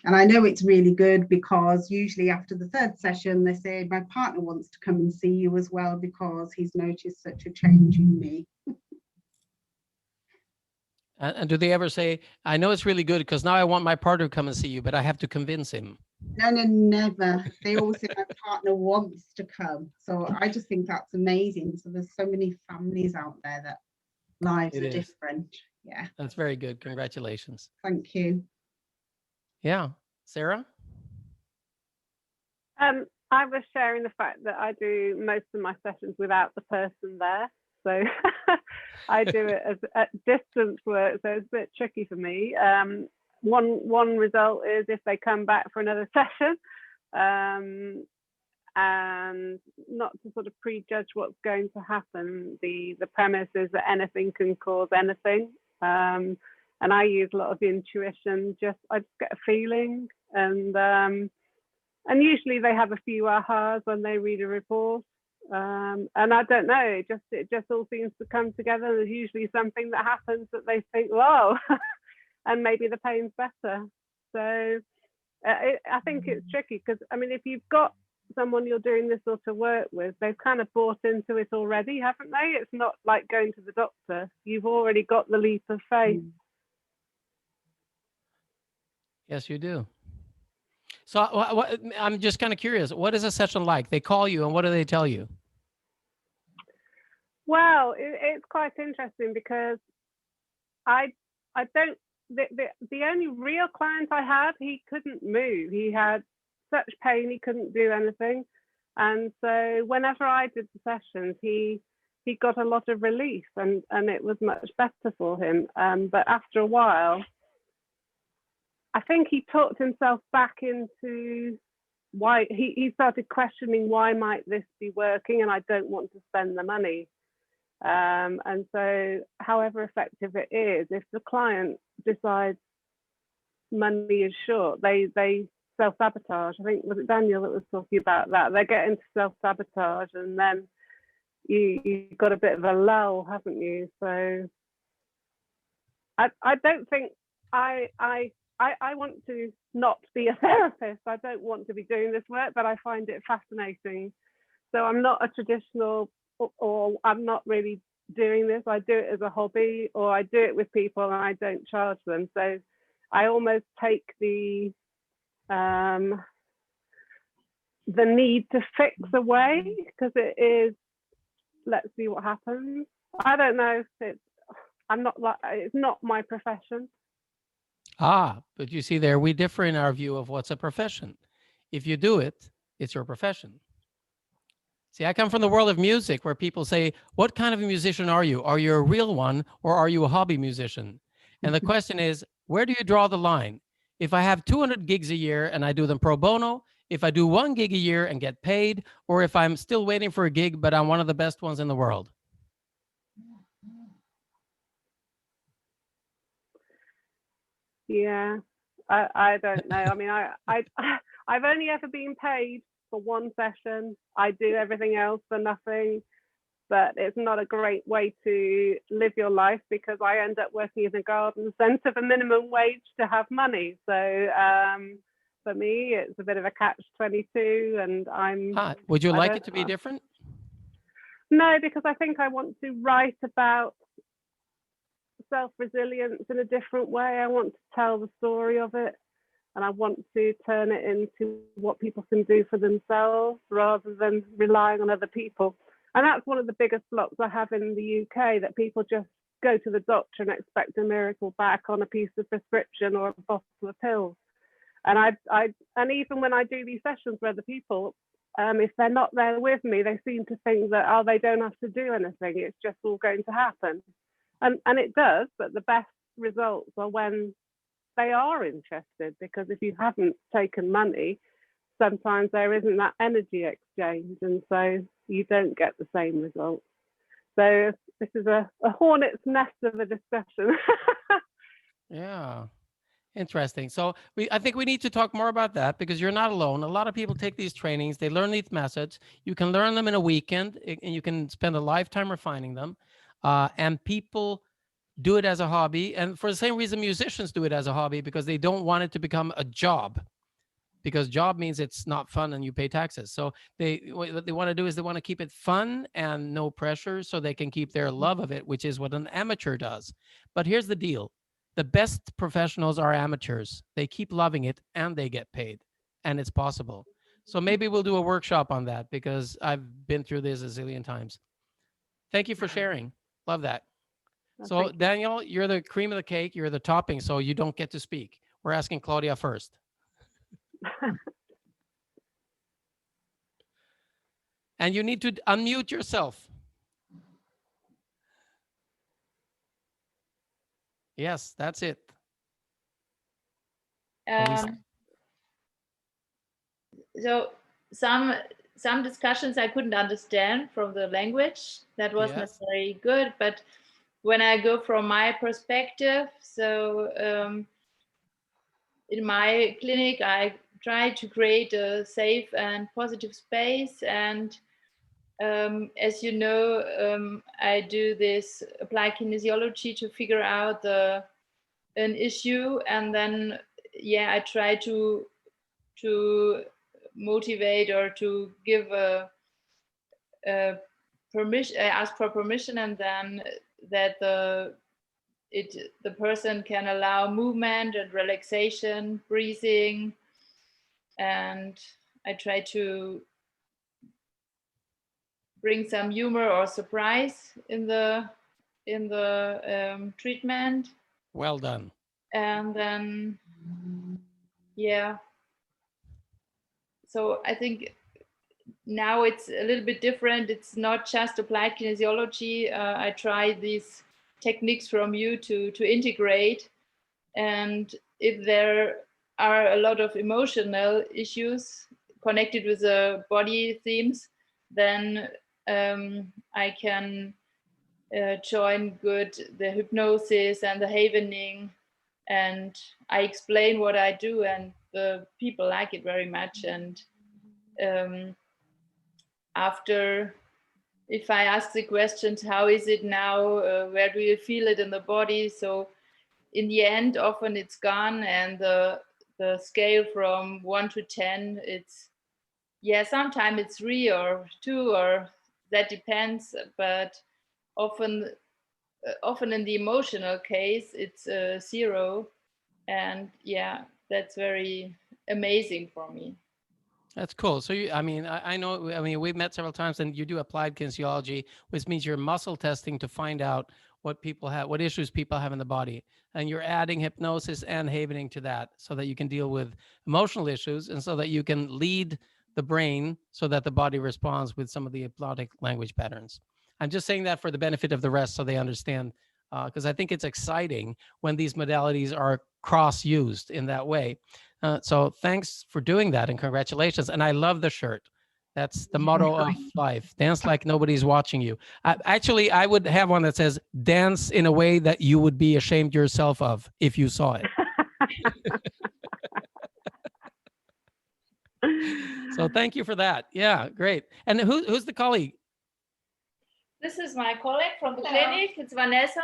And I know it's really good because usually after the third session, they say, my partner wants to come and see you as well because he's noticed such a change in me. And do they ever say, I know it's really good because now I want my partner to come and see you, but I have to convince him? No, never. They always say my partner wants to come. So I just think that's amazing. So there's so many families out there that lives are different. Yeah. That's very good. Congratulations. Thank you. Yeah. Sarah? I was sharing the fact that I do most of my sessions without the person there. So I do it as at distance work. So it's a bit tricky for me. One result is if they come back for another session, and not to sort of prejudge what's going to happen. The premise is that anything can cause anything. And I use a lot of intuition. I just get a feeling, and usually they have a few ahas when they read a report. And I don't know, it just all seems to come together. There's usually something that happens that they think, whoa, and maybe the pain's better. So I think it's tricky because, I mean, if you've got someone you're doing this sort of work with, they've kind of bought into it already, haven't they? It's not like going to the doctor. You've already got the leap of faith. Yes, you do. So I'm just kind of curious, what is a session like? They call you and what do they tell you? Well, it's quite interesting because I don't, the only real client I had, he couldn't move. He had such pain, he couldn't do anything. And so whenever I did the sessions, he got a lot of relief and it was much better for him. But after a while, I think he talked himself back into why he started questioning, why might this be working, and I don't want to spend the money. And so however effective it is, if the client decides money is short, they self-sabotage. I think, was it Daniel that was talking about that? They get into self-sabotage and then you got a bit of a lull, haven't you? So I don't think I want to not be a therapist. I don't want to be doing this work, but I find it fascinating. So I'm not a traditional or I'm not really doing this. I do it as a hobby, or I do it with people and I don't charge them. So I almost take the need to fix away, because it is, let's see what happens. I don't know if it's not my profession. Ah, but you see there, we differ in our view of what's a profession. If you do it, it's your profession. See, I come from the world of music where people say, what kind of a musician are you? Are you a real one, or are you a hobby musician? And the question is, where do you draw the line? If I have 200 gigs a year and I do them pro bono, if I do 1 gig a year and get paid, or if I'm still waiting for a gig, but I'm one of the best ones in the world. Yeah, I don't know. I mean, I've only ever been paid for one session. I do everything else for nothing, but it's not a great way to live your life, because I end up working in a garden centre for minimum wage to have money. So for me, it's a bit of a catch-22, and would you like it to be different? No, because I think I want to write about self-resilience in a different way. I want to tell the story of it, and I want to turn it into what people can do for themselves rather than relying on other people. And that's one of the biggest blocks I have in the UK, that people just go to the doctor and expect a miracle back on a piece of prescription or a bottle of pills. And and even when I do these sessions with other people, if they're not there with me, they seem to think that, oh, they don't have to do anything. It's just all going to happen. And it does, but the best results are when they are interested, because if you haven't taken money, sometimes there isn't that energy exchange, and so you don't get the same results. So this is a hornet's nest of a discussion. Yeah, interesting. So I think we need to talk more about that, because you're not alone. A lot of people take these trainings, they learn these methods. You can learn them in a weekend, and you can spend a lifetime refining them. And people do it as a hobby, and for the same reason musicians do it as a hobby, because they don't want it to become a job, because job means it's not fun and you pay taxes. So what they want to do is they want to keep it fun and no pressure, so they can keep their love of it, which is what an amateur does. But here's the deal. The best professionals are amateurs. They keep loving it and they get paid, and it's possible. So maybe we'll do a workshop on that, because I've been through this a zillion times. Thank you for sharing. Love that. So Daniel, you're the cream of the cake. You're the topping, so you don't get to speak. We're asking Claudia first. And you need to unmute yourself. Yes, that's it. So some discussions I couldn't understand from the language. That wasn't necessarily good, but when I go from my perspective, so in my clinic, I try to create a safe and positive space. And as you know, I do this applied kinesiology to figure out an issue, and then I try to motivate or to give a permission. I ask for permission, and then that the person can allow movement and relaxation, breathing, and I try to bring some humor or surprise in the treatment. Well done. And then so I think now it's a little bit different. It's not just applied kinesiology. I try these techniques from you to integrate, and if there are a lot of emotional issues connected with the body themes, then I can join the hypnosis and the havening, and I explain what I do, and the people like it very much. And after, if I ask the questions, how is it now? Where do you feel it in the body? So in the end, often it's gone, and the scale from 1 to 10, it's sometimes it's 3 or 2 or that depends, but often in the emotional case, it's 0. And yeah, that's very amazing for me. That's cool. So I know, we've met several times, and you do applied kinesiology, which means you're muscle testing to find out what people have, what issues people have in the body. And you're adding hypnosis and havening to that so that you can deal with emotional issues and so that you can lead the brain so that the body responds with some of the hypnotic language patterns. I'm just saying that for the benefit of the rest so they understand, because I think it's exciting when these modalities are cross-used in that way. So thanks for doing that and congratulations. And I love the shirt. That's the motto of life. Dance like nobody's watching you. Actually, I would have one that says, dance in a way that you would be ashamed yourself of if you saw it. So thank you for that. Yeah, great. And who's the colleague? This is my colleague from the clinic. It's Vanessa.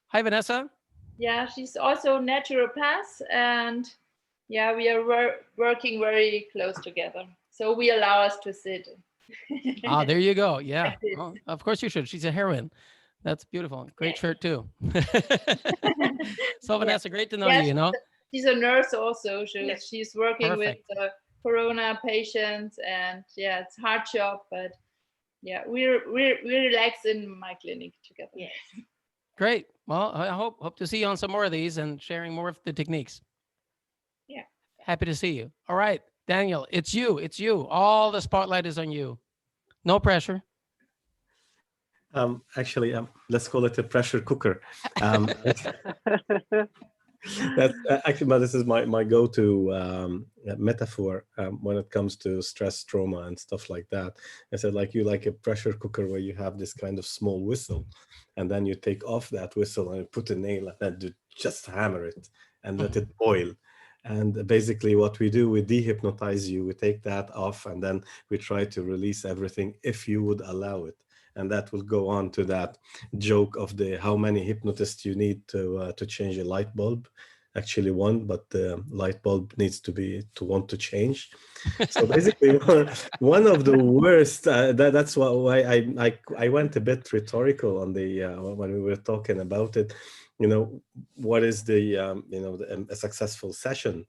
Hi, Vanessa. Yeah, she's also naturopath, and yeah, we are working very close together. So we allow us to sit. Ah, there you go. Yeah, well, of course you should. She's a heroine. That's beautiful. Great shirt too. So Vanessa, great to know you. You know, she's a nurse also. She's working Perfect. with corona patients, and yeah, it's a hard job, but yeah, we relax in my clinic together. Yes. Great. Well, I hope to see you on some more of these and sharing more of the techniques. Yeah. Happy to see you. All right, Daniel, it's you. It's you. All the spotlight is on you. No pressure. Actually, let's call it a pressure cooker. That's actually, but this is my go-to metaphor when it comes to stress, trauma, and stuff like that. I said, like a pressure cooker where you have this kind of small whistle, and then you take off that whistle and you put a nail and then just hammer it and let it boil. And basically what we do, we dehypnotize you, we take that off, and then we try to release everything if you would allow it. And that will go on to that joke of the how many hypnotists you need to change a light bulb. Actually one, but the light bulb needs to want to change. So basically one of the worst, that's why I went a bit rhetorical on the when we were talking about it. You know, what is the a successful session?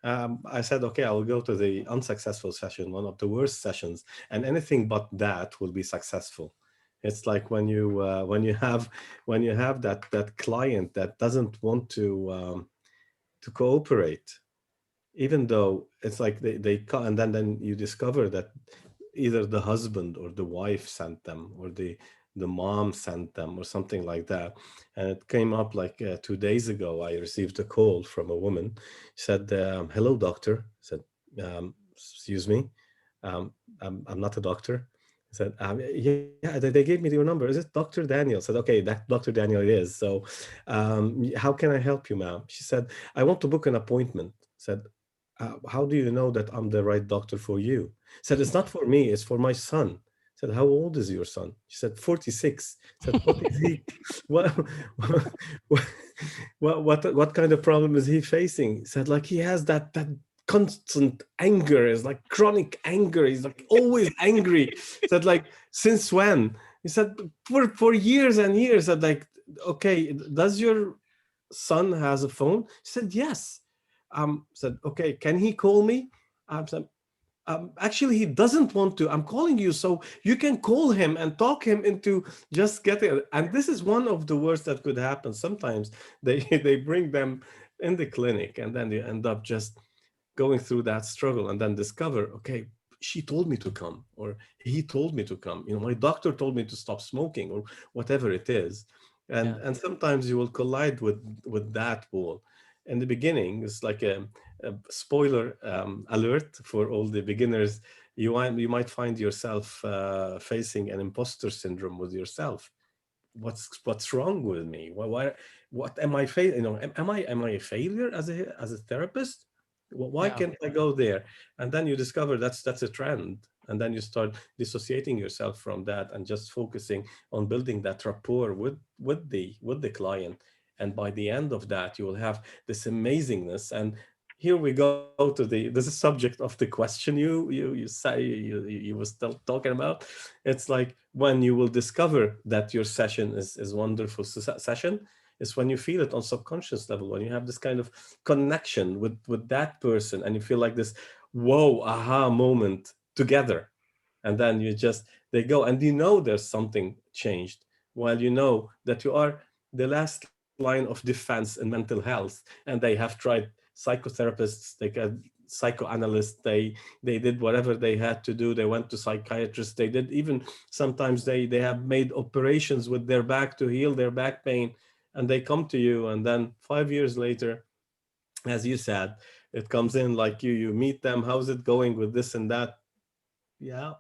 I said, okay, I'll go to the unsuccessful session, one of the worst sessions, and anything but that will be successful. It's like when you have that client that doesn't want to cooperate, even though it's like they and then you discover that either the husband or the wife sent them, or the mom sent them, or something like that. And it came up like 2 days ago. I received a call from a woman. She said, "Hello, doctor." I said, "Excuse me, I'm not a doctor." I said, yeah, they gave me your number. Is it Dr. Daniel? I said, okay, that Dr. Daniel it is. So how can I help you, ma'am? She said, I want to book an appointment. I said, how do you know that I'm the right doctor for you? I said, it's not for me, it's for my son. I said, how old is your son? She said, 46. I said, what is he? What kind of problem is he facing? He said, like, he has that constant anger, is like chronic anger. He's like always angry. He said, like, since when? He said, for years and years. I said, like, okay, does your son has a phone? He said, yes. Said, okay, can he call me? Said, actually, he doesn't want to. I'm calling you so you can call him and talk him into just getting it. And this is one of the worst that could happen. Sometimes they bring them in the clinic, and then they end up just going through that struggle, and then discover, okay, she told me to come, or he told me to come. You know, my doctor told me to stop smoking, or whatever it is. And sometimes you will collide with that wall. In the beginning, it's like a spoiler alert for all the beginners. You might find yourself facing an imposter syndrome with yourself. What's wrong with me? What am I failing? You know, am I a failure as a therapist? Why can't I go there? And then you discover that's a trend, and then you start dissociating yourself from that and just focusing on building that rapport with the client. And by the end of that, you will have this amazingness, and here we go to this is subject of the question you say you were still talking about. It's like when you will discover that your session is wonderful session is when you feel it on subconscious level, when you have this kind of connection with that person and you feel like this whoa aha moment together, and then they go and there's something changed, while you know that you are the last line of defense in mental health, and they have tried psychotherapists, they got psychoanalysts, they did whatever they had to do, they went to psychiatrists, they did even sometimes they have made operations with their back to heal their back pain, and they come to you, and then 5 years later, as you said, it comes in like you meet them, how's it going with this and that? Yeah,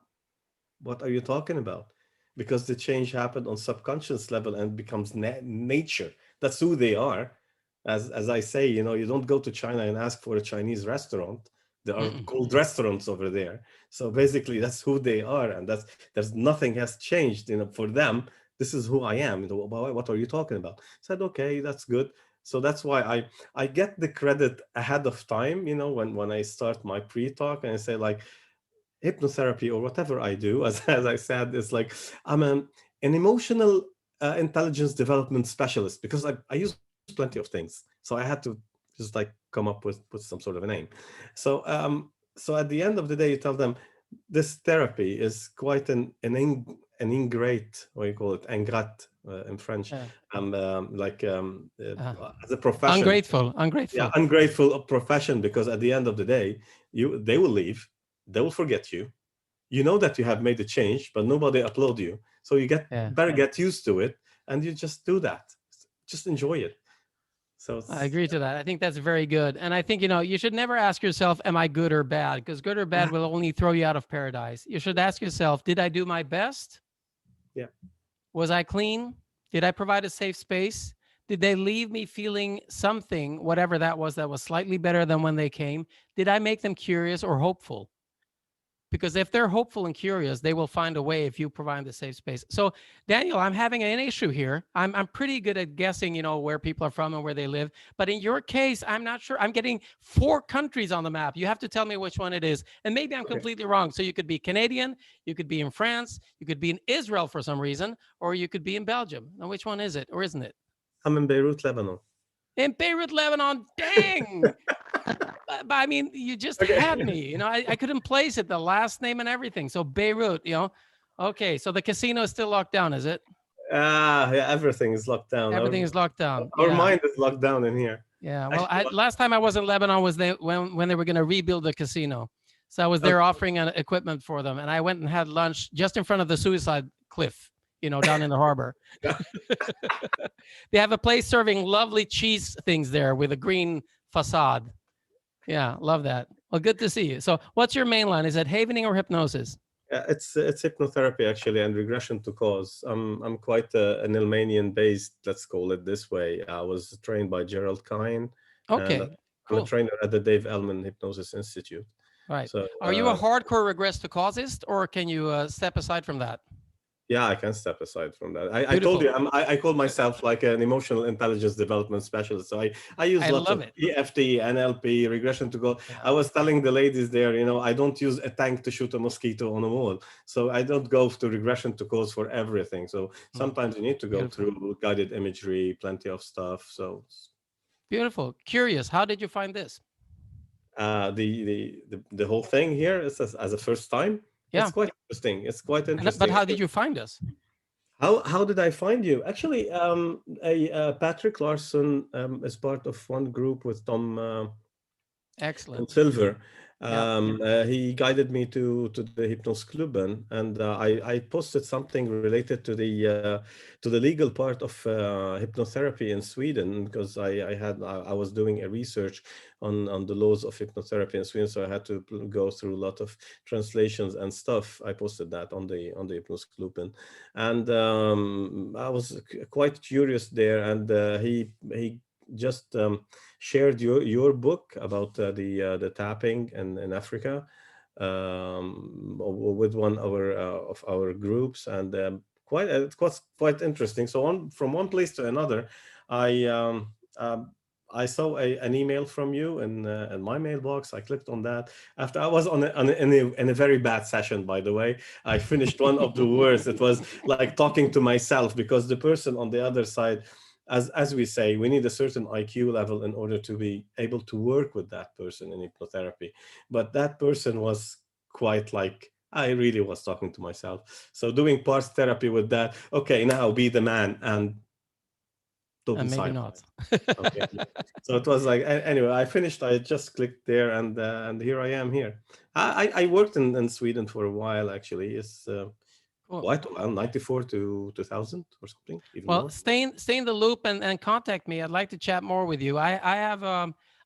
what are you talking about? Because the change happened on subconscious level and becomes nature. That's who they are. As I say, you don't go to China and ask for a Chinese restaurant. There are cold restaurants over there. So basically that's who they are. And there's nothing has changed, for them. This is who I am. What are you talking about? I said, okay, that's good. So that's why I get the credit ahead of time, when I start my pre-talk and I say like, hypnotherapy or whatever I do, as I said, is like I'm an emotional intelligence development specialist, because I use plenty of things. So I had to just like come up with some sort of a name. So so at the end of the day, you tell them this therapy is quite an ingrate, what you call it, ingrat in French, as a profession. Ungrateful. Yeah, ungrateful profession, because at the end of the day, they will leave. They will forget you. You know that you have made a change, but nobody applaud you. So you better get used to it, and you just do that. Just enjoy it. So I agree to that. I think that's very good. And I think, you should never ask yourself, am I good or bad? Because good or bad will only throw you out of paradise. You should ask yourself, did I do my best? Yeah. Was I clean? Did I provide a safe space? Did they leave me feeling something, whatever that was slightly better than when they came? Did I make them curious or hopeful? Because if they're hopeful and curious, they will find a way if you provide the safe space. So Daniel, I'm having an issue here. I'm pretty good at guessing, where people are from and where they live. But in your case, I'm not sure. I'm getting 4 countries on the map. You have to tell me which one it is. And maybe I'm completely wrong. So you could be Canadian, you could be in France, you could be in Israel for some reason, or you could be in Belgium. Now, which one is it, or isn't it? I'm in Beirut, Lebanon. In Beirut, Lebanon, dang! But I mean, you just had me, I couldn't place it, the last name and everything. So Beirut, okay. So the casino is still locked down, is it? Yeah, everything is locked down. Everything is locked down. Our mind is locked down in here. Yeah. Well, last time I was in Lebanon was when they were going to rebuild the casino. So I was there offering equipment for them, and I went and had lunch just in front of the suicide cliff, down in the harbor. They have a place serving lovely cheese things there with a green facade. Yeah, love that. Well, good to see you. So what's your main line? Is it havening or hypnosis? It's hypnotherapy, actually, and regression to cause. I'm quite an Elmanian based, let's call it this way. I was trained by Gerald Kine. Okay, I'm a trainer at the Dave Elman Hypnosis Institute. Right. So, are you a hardcore regress to causist, or can you step aside from that? Yeah, I can step aside from that. I told you, I call myself like an emotional intelligence development specialist. So I use lots of EFT, NLP, regression to cause. Yeah. I was telling the ladies there, I don't use a tank to shoot a mosquito on a wall. So I don't go to regression to cause for everything. So sometimes you need to go through guided imagery, plenty of stuff. So beautiful. Curious, how did you find this? The whole thing here is as a first time. Yeah. It's quite interesting. It's quite interesting. But how did you find us? How did I find you? Actually, Patrick Larson is part of one group with Tom. Excellent. Tom Silver. He guided me to the Hypnosklubben, and I posted something related to the legal part of hypnotherapy in Sweden, because I was doing a research on the laws of hypnotherapy in Sweden, so I had to go through a lot of translations and stuff. I posted that on the Hypnosklubben, and I was quite curious there, and he just shared your book about the tapping in Africa with one of our groups, and it was quite interesting. So from one place to another, I I saw an email from you in my mailbox. I clicked on that. After I was in a very bad session, by the way. I finished one of the worst. It was like talking to myself, because the person on the other side, as we say, we need a certain IQ level in order to be able to work with that person in hypnotherapy. But that person was quite like, I really was talking to myself. So doing parts therapy with that, okay, now be the man and don't be maybe silent. not. Okay. So it was like, anyway, I finished, I just clicked there, and here I am here. I worked in Sweden for a while, actually. It's quite a while, 94 to 2000 or something, even Well, more. stay in the loop and contact me. I'd like to chat more with you. I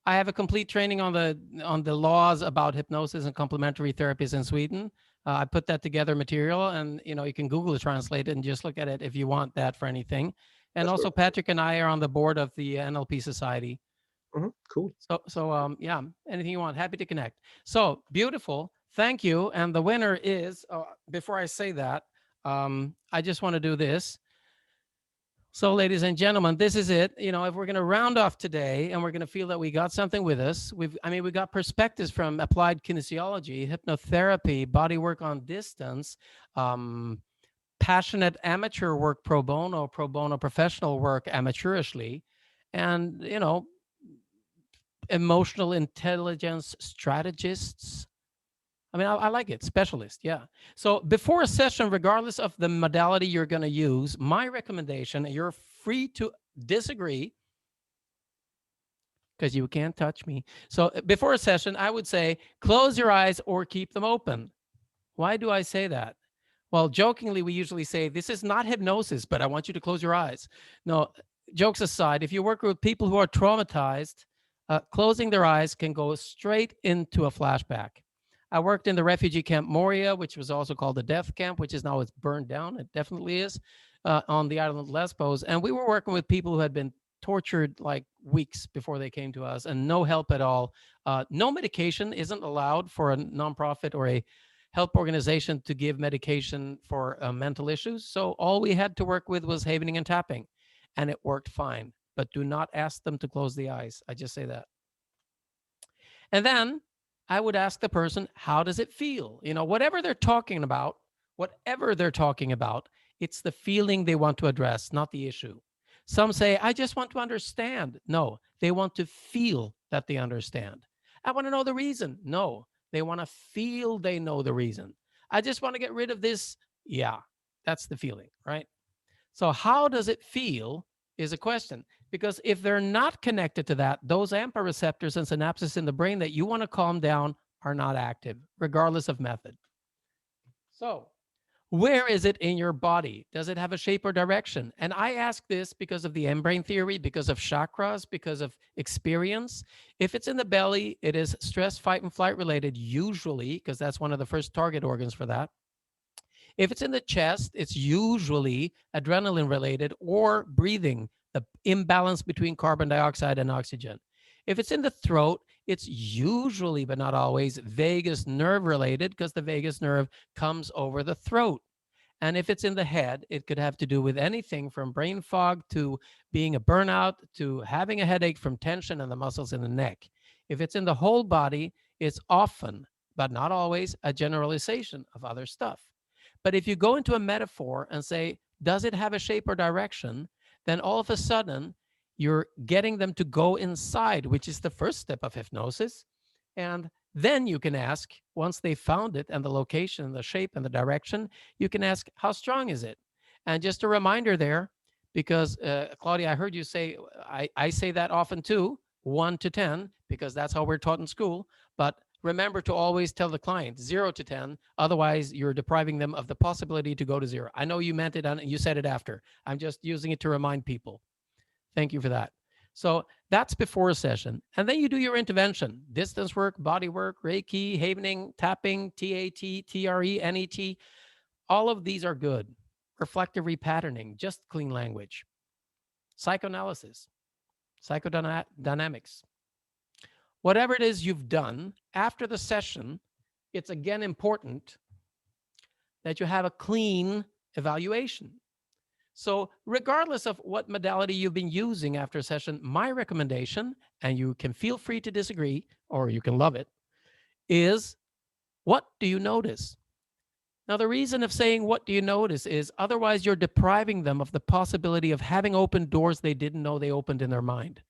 have a complete training on the laws about hypnosis and complementary therapies in Sweden. I put that together material, and you can Google translate it and just look at it if you want that for anything. And also, Patrick and I are on the board of the NLP Society. Cool. So yeah, anything you want, happy to connect. So beautiful, thank you. And the winner is, before I say that, I just want to do this. So, ladies and gentlemen, this is it. If we're going to round off today and we're going to feel that we got something with us, we got perspectives from applied kinesiology, hypnotherapy, body work on distance, passionate amateur work pro bono professional work amateurishly, and, emotional intelligence strategists. I like it. Specialist. Yeah. So before a session, regardless of the modality you're going to use, my recommendation, you're free to disagree because you can't touch me. So before a session, I would say, close your eyes or keep them open. Why do I say that? Well, jokingly, we usually say, this is not hypnosis, but I want you to close your eyes. No, jokes aside, if you work with people who are traumatized, closing their eyes can go straight into a flashback. I worked in the refugee camp Moria, which was also called the death camp, which is now it's burned down. It definitely is, on the island of Lesbos. And we were working with people who had been tortured like weeks before they came to us, and no help at all. No medication isn't allowed for a nonprofit or a help organization to give medication for mental issues. So all we had to work with was havening and tapping, and it worked fine. But do not ask them to close the eyes. I just say that. And then I would ask the person, how does it feel? Whatever they're talking about, it's the feeling they want to address, not the issue. Some say, I just want to understand. No, they want to feel that they understand. I want to know the reason. No, they want to feel they know the reason. I just want to get rid of this. Yeah, that's the feeling, right? So how does it feel is a question. Because if they're not connected to that, those AMPA receptors and synapses in the brain that you want to calm down are not active, regardless of method. So where is it in your body? Does it have a shape or direction? And I ask this because of the M-brain theory, because of chakras, because of experience. If it's in the belly, it is stress, fight, and flight related, usually, because that's one of the first target organs for that. If it's in the chest, it's usually adrenaline related or breathing, the imbalance between carbon dioxide and oxygen. If it's in the throat, it's usually, but not always, vagus nerve related, because the vagus nerve comes over the throat. And if it's in the head, it could have to do with anything from brain fog to being a burnout to having a headache from tension in the muscles in the neck. If it's in the whole body, it's often, but not always, a generalization of other stuff. But if you go into a metaphor and say, does it have a shape or direction? Then all of a sudden, you're getting them to go inside, which is the first step of hypnosis. And then you can ask, once they found it and the location and the shape and the direction, you can ask, how strong is it? And just a reminder there, because Claudia, I heard you say, I say that often too, 1 to 10, because that's how we're taught in school. But remember to always tell the client 0 to 10. Otherwise, you're depriving them of the possibility to go to 0. I know you meant it and you said it after. I'm just using it to remind people. Thank you for that. So that's before a session. And then you do your intervention, distance work, body work, Reiki, havening, tapping, TAT, TRE, NET. All of these are good. Reflective repatterning, just clean language. Psychoanalysis, psychodynamics. Whatever it is you've done after the session, it's again important that you have a clean evaluation. So regardless of what modality you've been using after a session, my recommendation, and you can feel free to disagree or you can love it, is what do you notice? Now, the reason of saying what do you notice is otherwise you're depriving them of the possibility of having opened doors they didn't know they opened in their mind.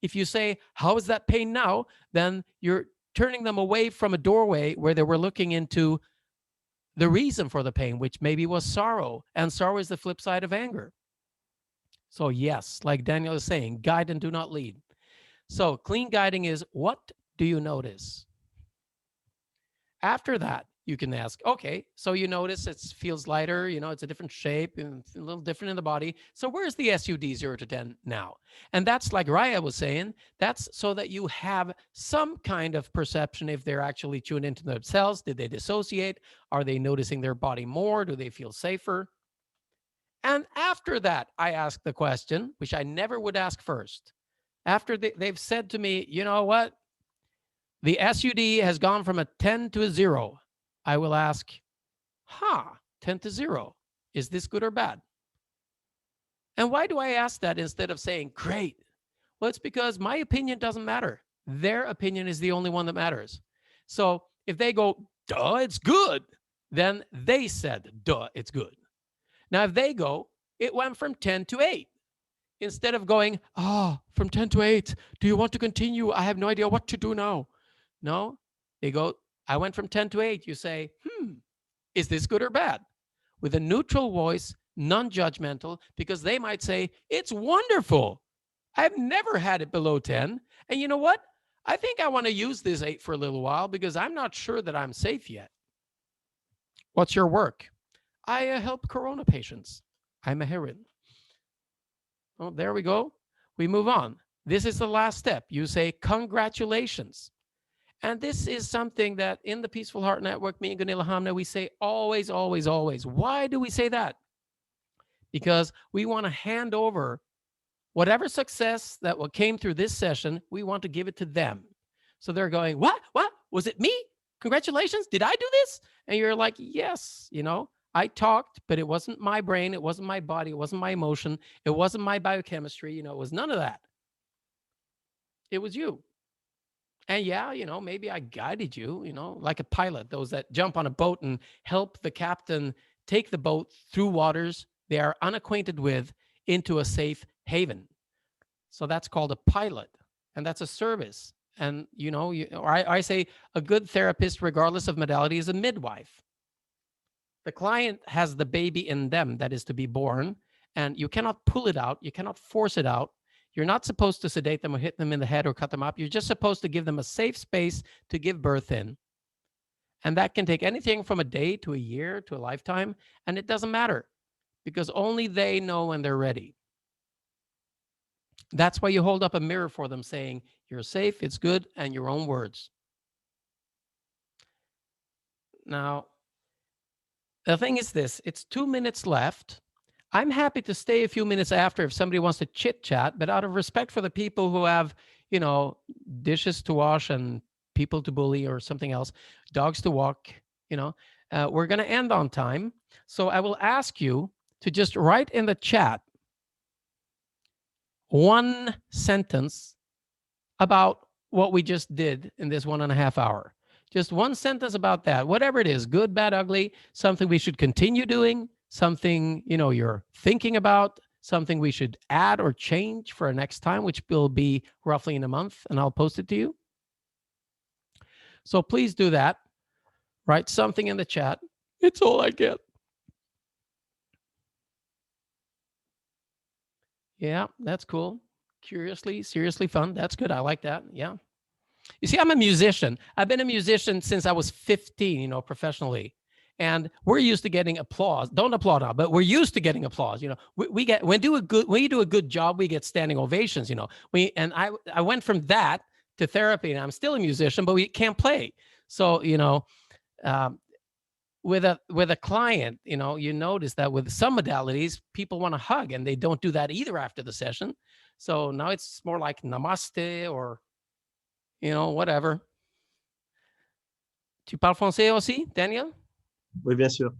If you say, how is that pain now? Then you're turning them away from a doorway where they were looking into the reason for the pain, which maybe was sorrow. And sorrow is the flip side of anger. So yes, like Daniel is saying, guide and do not lead. So clean guiding is, what do you notice? After that, you can ask, okay, so you notice it feels lighter, it's a different shape and a little different in the body. So where's the SUD 0 to 10 now? And that's like Raya was saying, that's so that you have some kind of perception if they're actually tuned into themselves. Did they dissociate? Are they noticing their body more? Do they feel safer? And after that, I ask the question, which I never would ask first. After they've said to me, you know what? The SUD has gone from a 10 to a 0. I will ask, 10 to 0. Is this good or bad? And why do I ask that instead of saying, great? Well, it's because my opinion doesn't matter. Their opinion is the only one that matters. So if they go, duh, it's good, then they said, duh, it's good. Now, if they go, it went from 10 to 8. Instead of going, from 10 to 8, do you want to continue? I have no idea what to do now. No, they go, I went from 10 to 8. You say, is this good or bad? With a neutral voice, non-judgmental, because they might say, it's wonderful. I've never had it below 10. And you know what? I think I want to use this 8 for a little while because I'm not sure that I'm safe yet. What's your work? I help corona patients. I'm a heroine. Oh, there we go. We move on. This is the last step. You say, congratulations. And this is something that in the Peaceful Heart Network, me and Gunilla Hamna, we say always, always, always. Why do we say that? Because we want to hand over whatever success that came through this session, we want to give it to them. So they're going, what? Was it me? Congratulations. Did I do this? And you're like, yes, I talked, but it wasn't my brain. It wasn't my body. It wasn't my emotion. It wasn't my biochemistry. It was none of that. It was you. And yeah, maybe I guided you, like a pilot, those that jump on a boat and help the captain take the boat through waters they are unacquainted with into a safe haven. So that's called a pilot, and that's a service. And, I say a good therapist, regardless of modality, is a midwife. The client has the baby in them that is to be born, and you cannot pull it out. You cannot force it out. You're not supposed to sedate them or hit them in the head or cut them up. You're just supposed to give them a safe space to give birth in. And that can take anything from a day to a year to a lifetime. And it doesn't matter because only they know when they're ready. That's why you hold up a mirror for them saying, you're safe, it's good, and your own words. Now, the thing is this, it's 2 minutes left. I'm happy to stay a few minutes after if somebody wants to chit chat, but out of respect for the people who have, dishes to wash and people to bully or something else, dogs to walk, we're going to end on time. So I will ask you to just write in the chat one sentence about what we just did in this 1.5 hours. Just one sentence about that, whatever it is, good, bad, ugly, something we should continue doing, something, you're thinking about, something we should add or change for next time, which will be roughly in a month, and I'll post it to you. So please do that. Write something in the chat. It's all I get. Yeah, that's cool. Curiously, seriously fun. That's good. I like that. Yeah. You see, I'm a musician. I've been a musician since I was 15, professionally. And we're used to getting applause. Don't applaud now, but we're used to getting applause. We get when you do a good job, we get standing ovations. I went from that to therapy, and I'm still a musician, but we can't play. So with a client, you notice that with some modalities, people want to hug, and they don't do that either after the session. So now it's more like namaste or whatever. Tu parles français aussi, Daniel? Oui, bien sûr.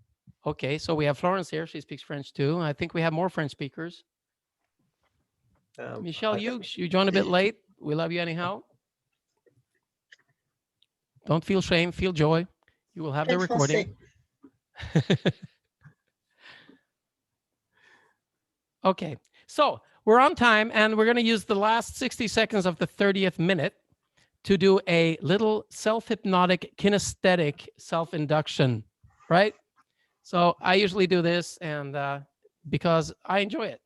Okay, so we have Florence here. She speaks French too. I think we have more French speakers. Michelle Hughes, you joined a bit late. We love you anyhow. Don't feel shame, feel joy. You will have the recording. Okay, so we're on time and we're going to use the last 60 seconds of the 30th minute to do a little self-hypnotic kinesthetic self-induction, right? So I usually do this and because I enjoy it.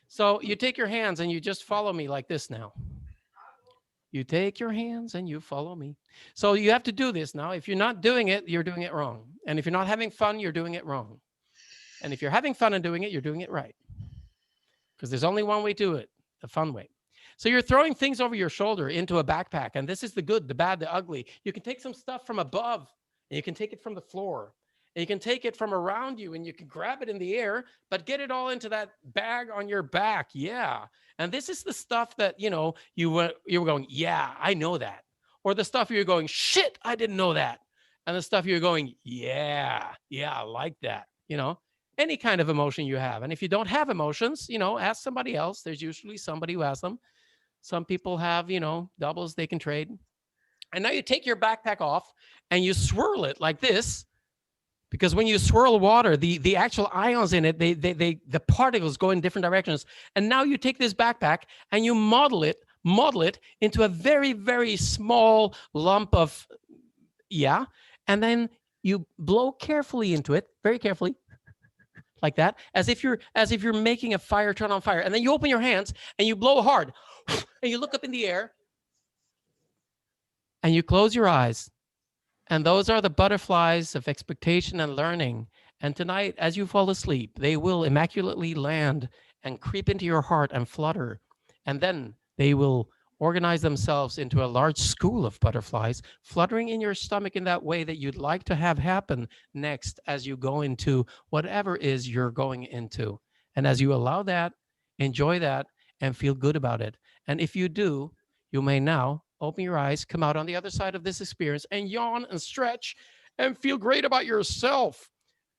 So you take your hands and you just follow me like this now. You take your hands and you follow me. So you have to do this now. If you're not doing it, you're doing it wrong. And if you're not having fun, you're doing it wrong. And if you're having fun and doing it, you're doing it right. Because there's only one way to do it, the fun way. So you're throwing things over your shoulder into a backpack. And this is the good, the bad, the ugly. You can take some stuff from above and you can take it from the floor. And you can take it from around you and you can grab it in the air, but get it all into that bag on your back. Yeah. And this is the stuff that, you know, you were going, yeah, I know that. Or the stuff you're going, shit, I didn't know that. And the stuff you're going, yeah, I like that. You know, any kind of emotion you have. And if you don't have emotions, you know, ask somebody else. There's usually somebody who has them. Some people have, you know, doubles they can trade. And now you take your backpack off and you swirl it like this. Because when you swirl water, the actual ions in it, the particles go in different directions. And now you take this backpack and you model it into a very, very small lump of, yeah. And then you blow carefully into it, very carefully, like that, as if you're making a fire turn on fire. And then you open your hands and you blow hard and you look up in the air and you close your eyes. And those are the butterflies of expectation and learning. And tonight, as you fall asleep, they will immaculately land and creep into your heart and flutter. And then they will organize themselves into a large school of butterflies, fluttering in your stomach in that way that you'd like to have happen next as you go into whatever is you're going into. And as you allow that, enjoy that, and feel good about it. And if you do, you may now open your eyes, come out on the other side of this experience and yawn and stretch and feel great about yourself.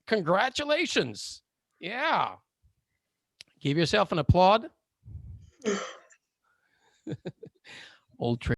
Congratulations. Yeah. Give yourself an applaud. Old trick.